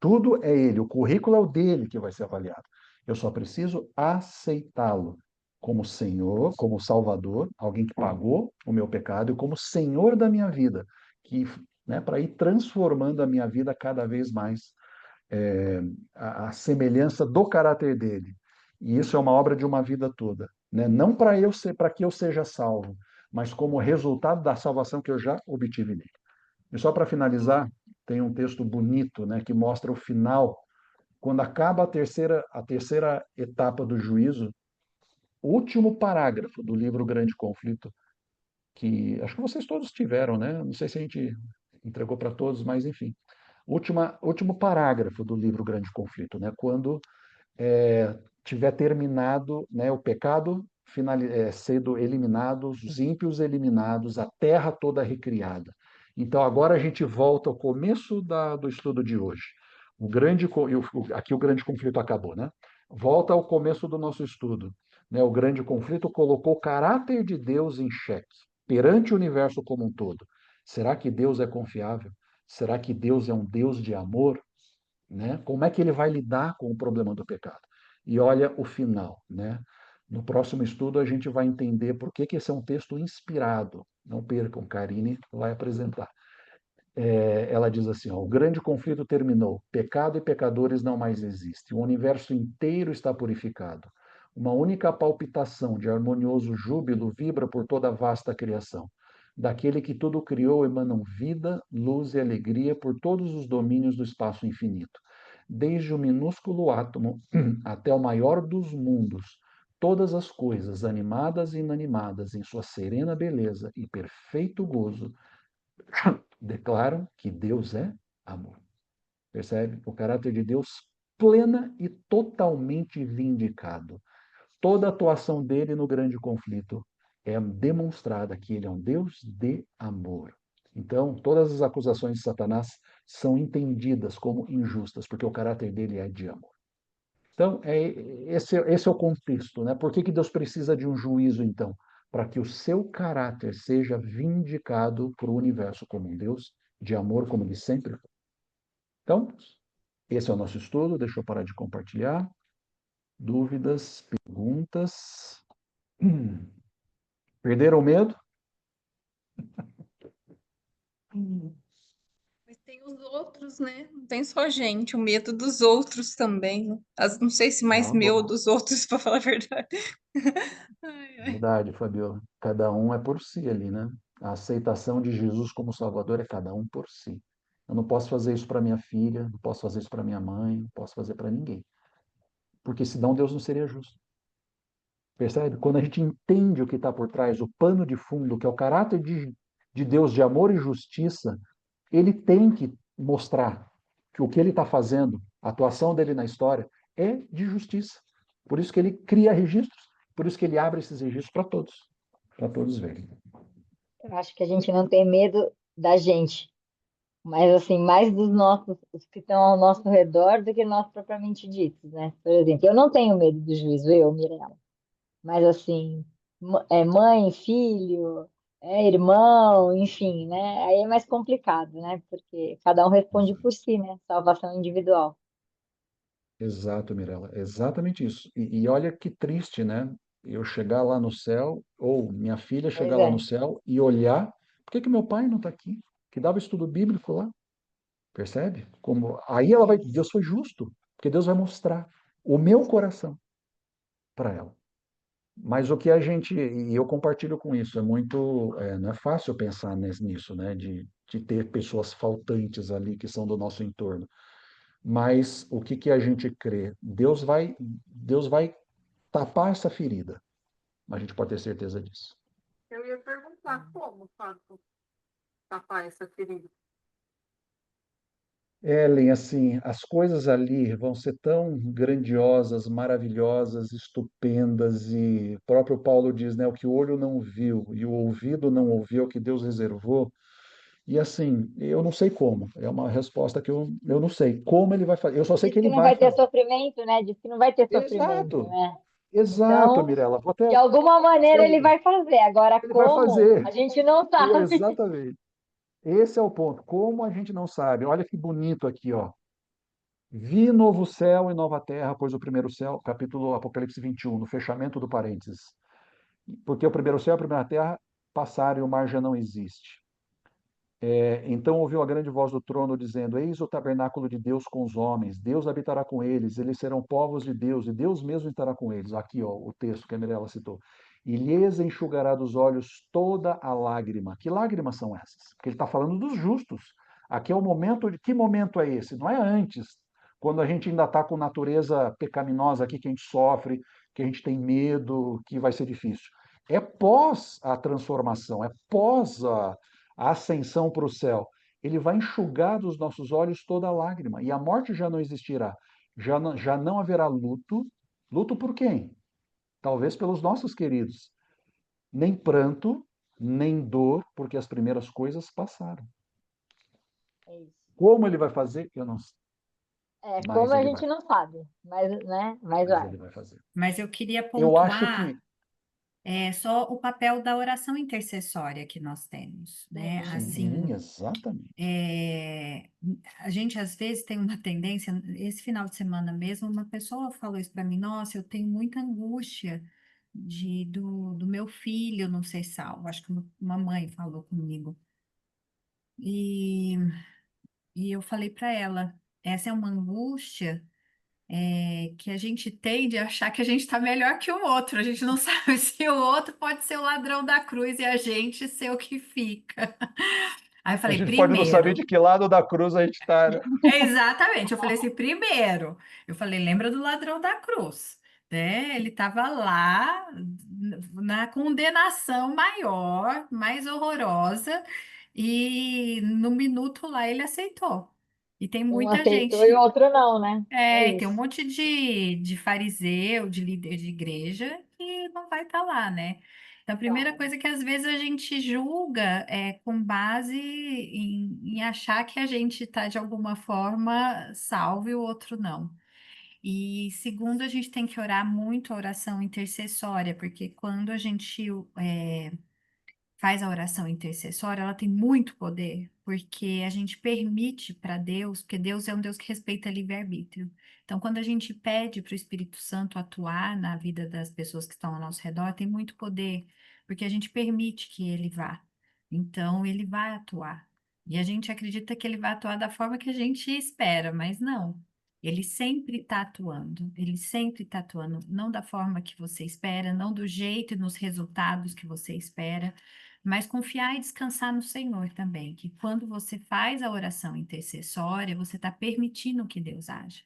Tudo é ele, o currículo é o dele que vai ser avaliado. Eu só preciso aceitá-lo como Senhor, como Salvador, alguém que pagou o meu pecado, e como Senhor da minha vida, que, né, para ir transformando a minha vida cada vez mais a semelhança do caráter dele. E isso é uma obra de uma vida toda, né? Não para que eu seja salvo, mas como resultado da salvação que eu já obtive nele. E só para finalizar, tem um texto bonito, né, que mostra o final, quando acaba a terceira etapa do juízo, o último parágrafo do livro Grande Conflito, que acho que vocês todos tiveram, né? Não sei se a gente entregou para todos, mas enfim. Último parágrafo do livro Grande Conflito, né? Quando tiver terminado, né, o pecado sendo eliminado, os ímpios eliminados, a terra toda recriada. Então agora a gente volta ao começo do estudo de hoje. Aqui o grande conflito acabou, né? Volta ao começo do nosso estudo. Né? O grande conflito colocou o caráter de Deus em xeque, perante o universo como um todo. Será que Deus é confiável? Será que Deus é um Deus de amor? Né? Como é que ele vai lidar com o problema do pecado? E olha o final, né? No próximo estudo a gente vai entender por que esse é um texto inspirado. Não percam, Karine vai apresentar. ela diz assim, ó, o grande conflito terminou, pecado e pecadores não mais existem, o universo inteiro está purificado. Uma única palpitação de harmonioso júbilo vibra por toda a vasta criação. Daquele que tudo criou emanam vida, luz e alegria por todos os domínios do espaço infinito. Desde o minúsculo átomo até o maior dos mundos, todas as coisas, animadas e inanimadas, em sua serena beleza e perfeito gozo, declaram que Deus é amor. Percebe? O caráter de Deus plena e totalmente vindicado. Toda a atuação dele no grande conflito é demonstrada que ele é um Deus de amor. Então, todas as acusações de Satanás são entendidas como injustas, porque o caráter dele é de amor. Então, esse é o contexto, né? Por que Deus precisa de um juízo, então? Para que o seu caráter seja vindicado para o universo como um Deus de amor, como ele sempre foi. Então, esse é o nosso estudo. Deixa eu parar de compartilhar. Dúvidas, perguntas? Perderam o medo? Mas tem os outros, né? Não tem só a gente, o medo dos outros também, né? Não sei se mais Ah, meu ou bom. dos outros, para falar a verdade. Ai, ai. Verdade, Fabiola. Cada um é por si ali, né? A aceitação de Jesus como Salvador é cada um por si. Eu não posso fazer isso para minha filha, não posso fazer isso para minha mãe, não posso fazer para ninguém. Porque senão Deus não seria justo. Percebe? Quando a gente entende o que está por trás, o pano de fundo, que é o caráter de Deus de amor e justiça, ele tem que mostrar que o que ele está fazendo, a atuação dele na história, é de justiça. Por isso que ele cria registros, por isso que ele abre esses registros para todos verem. Eu acho que a gente não tem medo da gente, mas assim, mais dos nossos, os que estão ao nosso redor do que nós propriamente ditos, né? Por exemplo, eu não tenho medo do juízo, eu, Mirella. Mas assim, é mãe, filho, irmão, enfim, né? Aí é mais complicado, né? Porque cada um responde por si, né? Salvação individual. Exato, Mirella, exatamente isso. E olha que triste, né? Eu chegar lá no céu, ou minha filha Pois chegar lá no é. céu e olhar, por que que meu pai não está aqui? Que dava estudo bíblico lá, percebe? Como aí ela vai, Deus foi justo, porque Deus vai mostrar o meu coração para ela. Mas o que a gente, e eu compartilho com isso, não é fácil pensar nisso, né? De ter pessoas faltantes ali que são do nosso entorno. Mas o que que a gente crê? Deus vai tapar essa ferida. A gente pode ter certeza disso. Eu ia perguntar como, Fábio, tapar essa ferida. Ellen, assim, as coisas ali vão ser tão grandiosas, maravilhosas, estupendas, e o próprio Paulo diz, né, o que o olho não viu e o ouvido não ouviu, o que Deus reservou. E assim, eu não sei como. É uma resposta que eu não sei como ele vai fazer. Eu só sei Diz que que ele não vai vai ter fazer. sofrimento, né? Diz que não vai ter sofrimento, Exato, né? exato, Então, Mirella. Vou de até, alguma maneira ele vai fazer. Agora, ele vai como? fazer. A gente não sabe. Exatamente. Esse é o ponto. Como a gente não sabe? Olha que bonito aqui, ó. Vi novo céu e nova terra, pois o primeiro céu, capítulo Apocalipse 21, no fechamento do parênteses. Porque o primeiro céu e a primeira terra passaram e o mar já não existe. Então ouviu a grande voz do trono dizendo: Eis o tabernáculo de Deus com os homens, Deus habitará com eles serão povos de Deus, e Deus mesmo estará com eles. Aqui, ó, o texto que a Mirella citou. E lhes enxugará dos olhos toda a lágrima. Que lágrimas são essas? Porque ele está falando dos justos. Aqui é o momento de. Que momento é esse? Não é antes, quando a gente ainda está com natureza pecaminosa aqui, que a gente sofre, que a gente tem medo, que vai ser difícil. É pós a transformação, é pós a ascensão para o céu. Ele vai enxugar dos nossos olhos toda lágrima, e a morte já não existirá. Já não haverá luto. Luto por quem? Talvez pelos nossos queridos. Nem pranto, nem dor, porque as primeiras coisas passaram. É isso. Como ele vai fazer? Eu não sei. Como Mas a ele vai, gente não sabe, mas, né? Mas mas vai. ele vai fazer. Mas eu queria Eu acho pontuar que. só o papel da oração intercessória que nós temos, né? Sim, Assim, exatamente. a gente às vezes tem uma tendência, esse final de semana mesmo, uma pessoa falou isso para mim, nossa, eu tenho muita angústia do meu filho não ser salvo. Acho que uma mãe falou comigo. E, e eu falei para ela, essa é uma angústia que a gente tende a achar que a gente está melhor que o outro. A gente não sabe se o outro pode ser o ladrão da cruz e a gente ser o que fica. Aí eu A falei, gente pode não saber primeiro, de que lado da cruz a gente está, né? exatamente, eu falei assim, primeiro, eu falei, lembra do ladrão da cruz, né? Ele estava lá na condenação maior, mais horrorosa, e no minuto lá ele aceitou. E tem Um muita aceitou e o gente. outro não, né? É Tem um isso. monte de fariseu, de líder de igreja que não vai estar lá, né? Então, a primeira Claro. coisa é que às vezes a gente julga com base em achar que a gente está de alguma forma salvo e o outro não. E segundo, a gente tem que orar muito a oração intercessória, porque quando a gente faz a oração intercessória, ela tem muito poder, porque a gente permite para Deus, porque Deus é um Deus que respeita livre-arbítrio. Então, quando a gente pede para o Espírito Santo atuar na vida das pessoas que estão ao nosso redor, tem muito poder, porque a gente permite que ele vá. Então, ele vai atuar. E a gente acredita que ele vai atuar da forma que a gente espera, mas não. Ele sempre está atuando, ele sempre está atuando, não da forma que você espera, não do jeito e nos resultados que você espera, mas confiar e descansar no Senhor também, que quando você faz a oração intercessória, você está permitindo que Deus haja.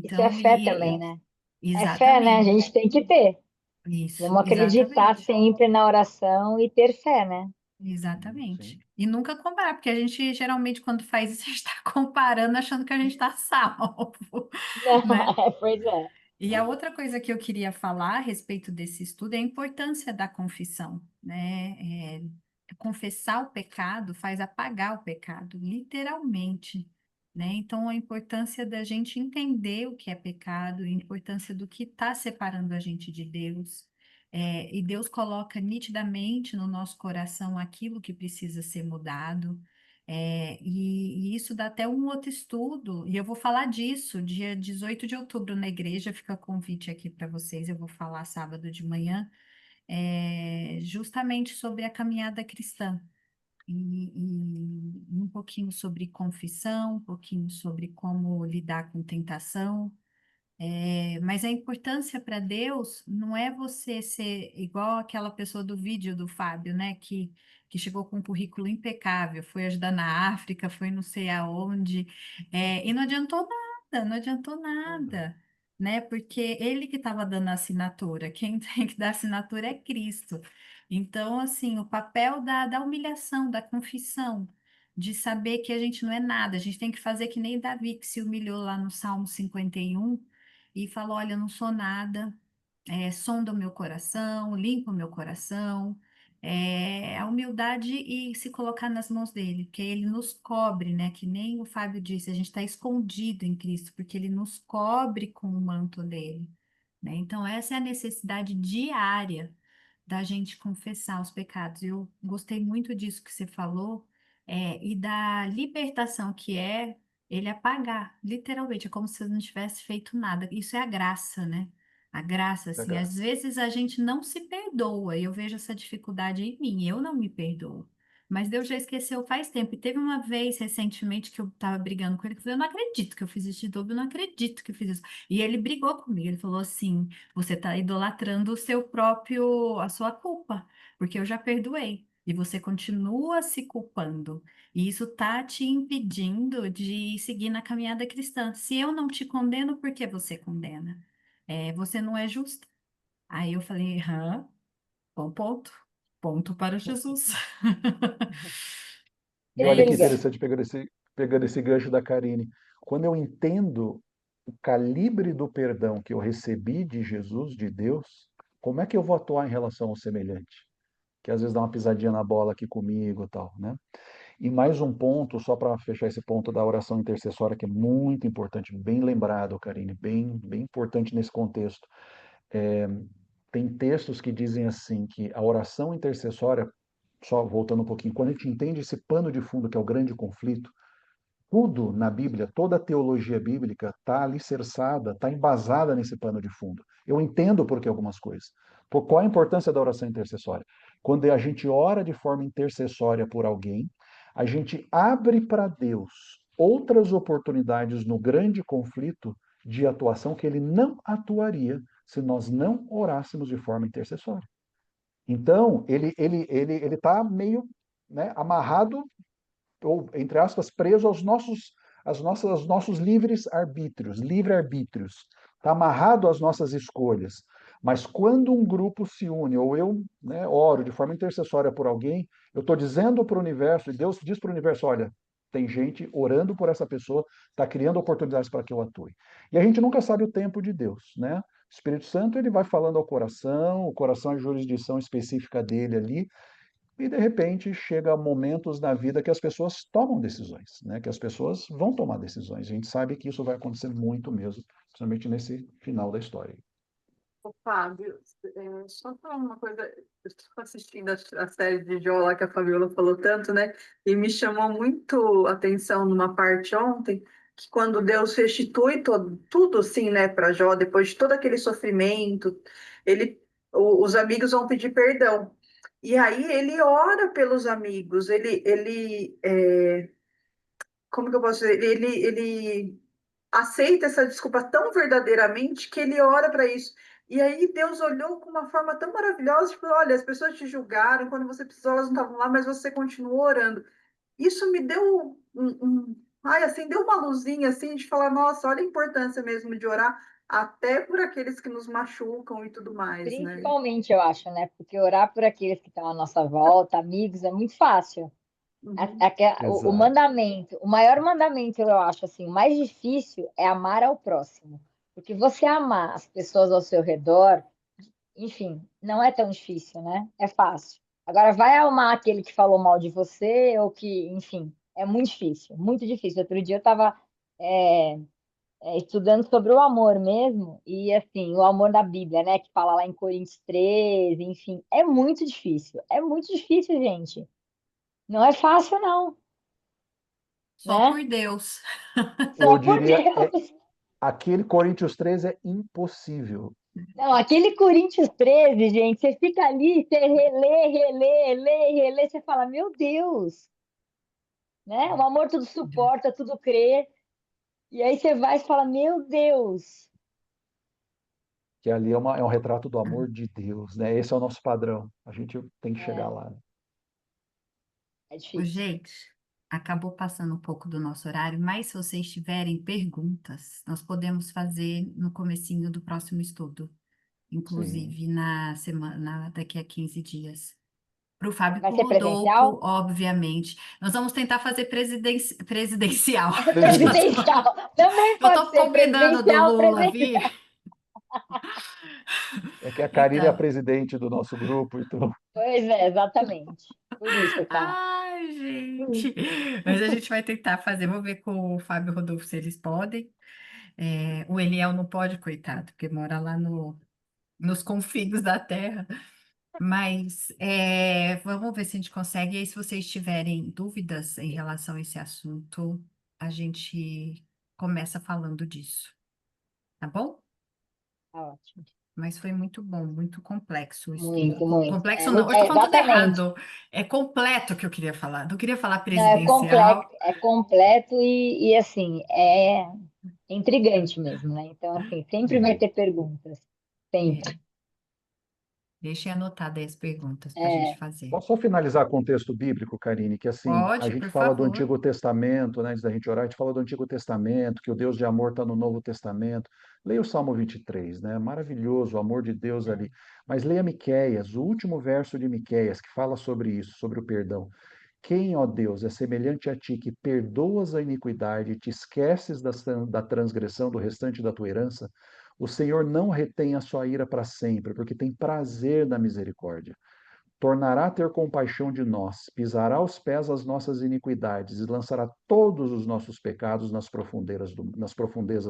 Isso é Então, fé também, né? É fé, né? A exatamente, gente tem que ter. isso, Vamos acreditar exatamente, sempre na oração e ter fé, né? exatamente. Sim. E nunca comparar, porque a gente geralmente, quando faz isso, a gente está comparando, achando que a gente está salvo, Não, né? pois é. E a outra coisa que eu queria falar a respeito desse estudo é a importância da confissão, né? Confessar o pecado faz apagar o pecado, literalmente, né? Então, a importância da gente entender o que é pecado, a importância do que está separando a gente de Deus. E Deus coloca nitidamente no nosso coração aquilo que precisa ser mudado. E isso dá até um outro estudo, e eu vou falar disso, dia 18 de outubro na igreja, fica convite aqui para vocês, eu vou falar sábado de manhã, justamente sobre a caminhada cristã, e um pouquinho sobre confissão, um pouquinho sobre como lidar com tentação, mas a importância para Deus não é você ser igual aquela pessoa do vídeo do Fábio, né? Que chegou com um currículo impecável, foi ajudar na África, foi não sei aonde, e não adiantou nada, não adiantou Uhum. nada, né? Porque ele que estava dando a assinatura, quem tem que dar a assinatura é Cristo. Então, assim, o papel da humilhação, da confissão, de saber que a gente não é nada, a gente tem que fazer que nem Davi, que se humilhou lá no Salmo 51 e falou: Olha, eu não sou nada, sonda o meu coração, limpa o meu coração. A humildade e se colocar nas mãos dele, porque ele nos cobre, né? Que nem o Fábio disse, a gente está escondido em Cristo, porque ele nos cobre com o manto dele, né? Então, essa é a necessidade diária da gente confessar os pecados. Eu gostei muito disso que você falou, e da libertação que é ele apagar, literalmente, é como se não tivesse feito nada. Isso é a graça, né? A graça, Da assim, às graça. vezes a gente não se perdoa, e eu vejo essa dificuldade em mim, eu não me perdoo. Mas Deus já esqueceu faz tempo. E teve uma vez recentemente que eu estava brigando com ele, que eu falei, eu não acredito que eu fiz isso de novo, eu não acredito que eu fiz isso. E ele brigou comigo, ele falou assim: você está idolatrando o seu próprio, a sua culpa, porque eu já perdoei. E você continua se culpando. E isso está te impedindo de seguir na caminhada cristã. Se eu não te condeno, por que você condena? Você não é justo. Aí eu falei, bom ponto. Ponto para Jesus. E É olha que Obrigada. isso. interessante, pegando esse gancho da Karine. Quando eu entendo o calibre do perdão que eu recebi de Jesus, de Deus, como é que eu vou atuar em relação ao semelhante? Que às vezes dá uma pisadinha na bola aqui comigo e tal, né? E mais um ponto, só para fechar esse ponto da oração intercessória, que é muito importante, bem lembrado, Karine, bem importante nesse contexto. É, tem textos que dizem assim, que a oração intercessória, só voltando um pouquinho, quando a gente entende esse pano de fundo que é o grande conflito, tudo na Bíblia, toda a teologia bíblica está alicerçada, está embasada nesse pano de fundo. Eu entendo por que algumas coisas. Por qual a importância da oração intercessória? Quando a gente ora de forma intercessória por alguém, a gente abre para Deus outras oportunidades no grande conflito de atuação que ele não atuaria se nós não orássemos de forma intercessória. Então, ele está meio, né, amarrado, ou, entre aspas, preso aos nossos livre-arbítrios. Está amarrado às nossas escolhas. Mas quando um grupo se une, ou eu, né, oro de forma intercessória por alguém, eu estou dizendo para o universo, e Deus diz para o universo, olha, tem gente orando por essa pessoa, está criando oportunidades para que eu atue. E a gente nunca sabe o tempo de Deus, né? O Espírito Santo, ele vai falando ao coração, o coração é a jurisdição específica dele ali, e de repente chega momentos na vida que as pessoas tomam decisões, né? Que as pessoas vão tomar decisões. A gente sabe que isso vai acontecer muito mesmo, principalmente nesse final da história. Ô, Fábio, só falar uma coisa, eu estou assistindo a série de Jó lá que a Fabiola falou tanto, né? E me chamou muito a atenção numa parte ontem, que quando Deus restitui tudo assim, né, para Jó, depois de todo aquele sofrimento, os amigos vão pedir perdão. E aí ele ora pelos amigos, como que eu posso dizer? Ele aceita essa desculpa tão verdadeiramente que ele ora para isso. E aí Deus olhou com uma forma tão maravilhosa, tipo, olha, as pessoas te julgaram, quando você precisou, elas não estavam lá, mas você continuou orando. Isso me deu ai, assim, deu uma luzinha assim de falar, nossa, olha a importância mesmo de orar até por aqueles que nos machucam e tudo mais, né? Principalmente, eu acho, né? Porque orar por aqueles que estão à nossa volta, amigos, é muito fácil. Uhum. O Exato. mandamento, o maior mandamento, eu acho, assim, o mais difícil é amar ao próximo. Porque você amar as pessoas ao seu redor, enfim, não é tão difícil, né? É fácil. Agora, vai amar aquele que falou mal de você, ou que, enfim, é muito difícil, muito difícil. Outro dia eu estava estudando sobre o amor mesmo, e assim, o amor da Bíblia, né? Que fala lá em Coríntios 13, enfim, é muito difícil, gente. Não é fácil, não, Só né? por Deus. Eu Só por diria, Deus. aquele Coríntios 13 é impossível. Não, aquele Coríntios 13, gente, você fica ali, você relê, você fala, meu Deus, né? O amor tudo suporta, tudo crê. E aí você vai e fala, meu Deus. Que ali é um retrato do amor de Deus, né? Esse é o nosso padrão. A gente tem que chegar É, lá, né? é Ô, difícil. gente, acabou passando um pouco do nosso horário, mas se vocês tiverem perguntas, nós podemos fazer no comecinho do próximo estudo, Sim. inclusive na semana, daqui a 15 dias. Para o Fábio e Vai para o ser Rodolfo, presencial? obviamente. Nós vamos tentar fazer presidencial. Presencial. Também Eu pode estou ser combinando do presidencial, Lula vir. presencial. É que a Karine é a Então, presidente do nosso grupo, então. Pois é, exatamente. Por isso, tá? ai, gente. Mas a gente vai tentar fazer. Vou ver com o Fábio e o Rodolfo se eles podem. O Eliel não pode, coitado, porque mora lá nos confins da terra. Mas vamos ver se a gente consegue. E aí, se vocês tiverem dúvidas em relação a esse assunto, a gente começa falando disso, tá bom? Tá ótimo. Mas foi muito bom, muito complexo o estudo. Muito, muito. Complexo não, eu estou falando tudo Exatamente. errado. É completo que eu queria falar. Não queria falar Não, presidencial. é completo e assim, é intrigante mesmo, né? Então, assim, sempre vai ter perguntas. É, Sempre. deixem anotadas aí as perguntas para a gente É, fazer. Posso só finalizar com o texto bíblico, Karine, que assim, a Pode, gente por fala do favor. Antigo Testamento, né, antes da gente orar, a gente fala do Antigo Testamento, que o Deus de amor está no Novo Testamento. Leia o Salmo 23, né? Maravilhoso, o amor de Deus ali. Mas leia Miqueias, o último verso de Miqueias, que fala sobre isso, sobre o perdão. Quem, ó Deus, é semelhante a ti, que perdoas a iniquidade e te esqueces da transgressão do restante da tua herança? O Senhor não retém a sua ira para sempre, porque tem prazer na misericórdia. Tornará a ter compaixão de nós, pisará aos pés as nossas iniquidades e lançará todos os nossos pecados nas profundezas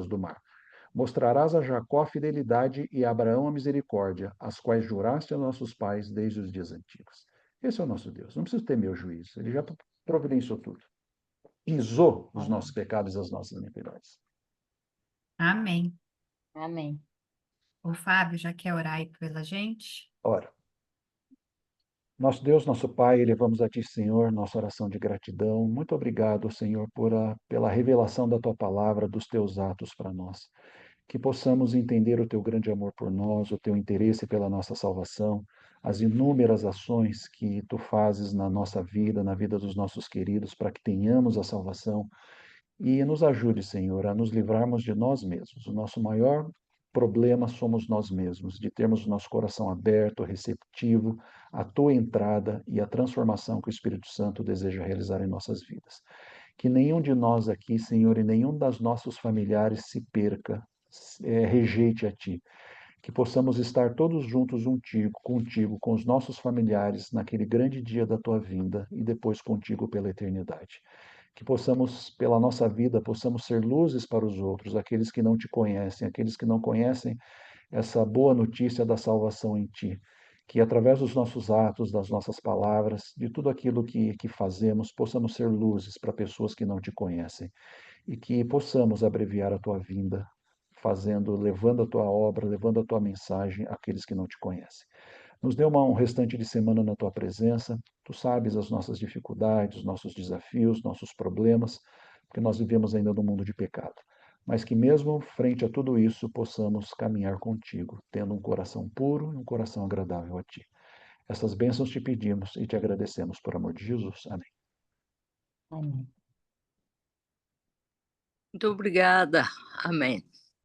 do mar. Mostrarás a Jacó a fidelidade e a Abraão a misericórdia, as quais juraste a nossos pais desde os dias antigos. Esse é o nosso Deus. Não preciso temer o juízo. Ele já providenciou tudo. Pisou os nossos pecados e as nossas iniquidades. Amém. amém. O Fábio já quer orar aí pela gente? Ora, Nosso Deus, nosso Pai, elevamos a Ti, Senhor, nossa oração de gratidão. Muito obrigado, Senhor, pela revelação da Tua palavra, dos Teus atos para nós. Que possamos entender o Teu grande amor por nós, o Teu interesse pela nossa salvação, as inúmeras ações que Tu fazes na nossa vida, na vida dos nossos queridos, para que tenhamos a salvação. E nos ajude, Senhor, a nos livrarmos de nós mesmos. O nosso maior problema somos nós mesmos, de termos o nosso coração aberto, receptivo à tua entrada e à transformação que o Espírito Santo deseja realizar em nossas vidas. Que nenhum de nós aqui, Senhor, e nenhum dos nossos familiares se perca, rejeite a ti. Que possamos estar todos juntos contigo, com os nossos familiares, naquele grande dia da tua vinda e depois contigo pela eternidade. Que possamos, pela nossa vida, possamos ser luzes para os outros, aqueles que não te conhecem, aqueles que não conhecem essa boa notícia da salvação em ti. Que através dos nossos atos, das nossas palavras, de tudo aquilo que fazemos, possamos ser luzes para pessoas que não te conhecem. E que possamos abreviar a tua vinda, levando a tua obra, levando a tua mensagem àqueles que não te conhecem. Nos dê um restante de semana na tua presença. Tu sabes as nossas dificuldades, os nossos desafios, nossos problemas, porque nós vivemos ainda num mundo de pecado. Mas que mesmo frente a tudo isso, possamos caminhar contigo, tendo um coração puro e um coração agradável a ti. Essas bênçãos te pedimos e te agradecemos por amor de Jesus. Amém. Amém. Muito obrigada. Amém.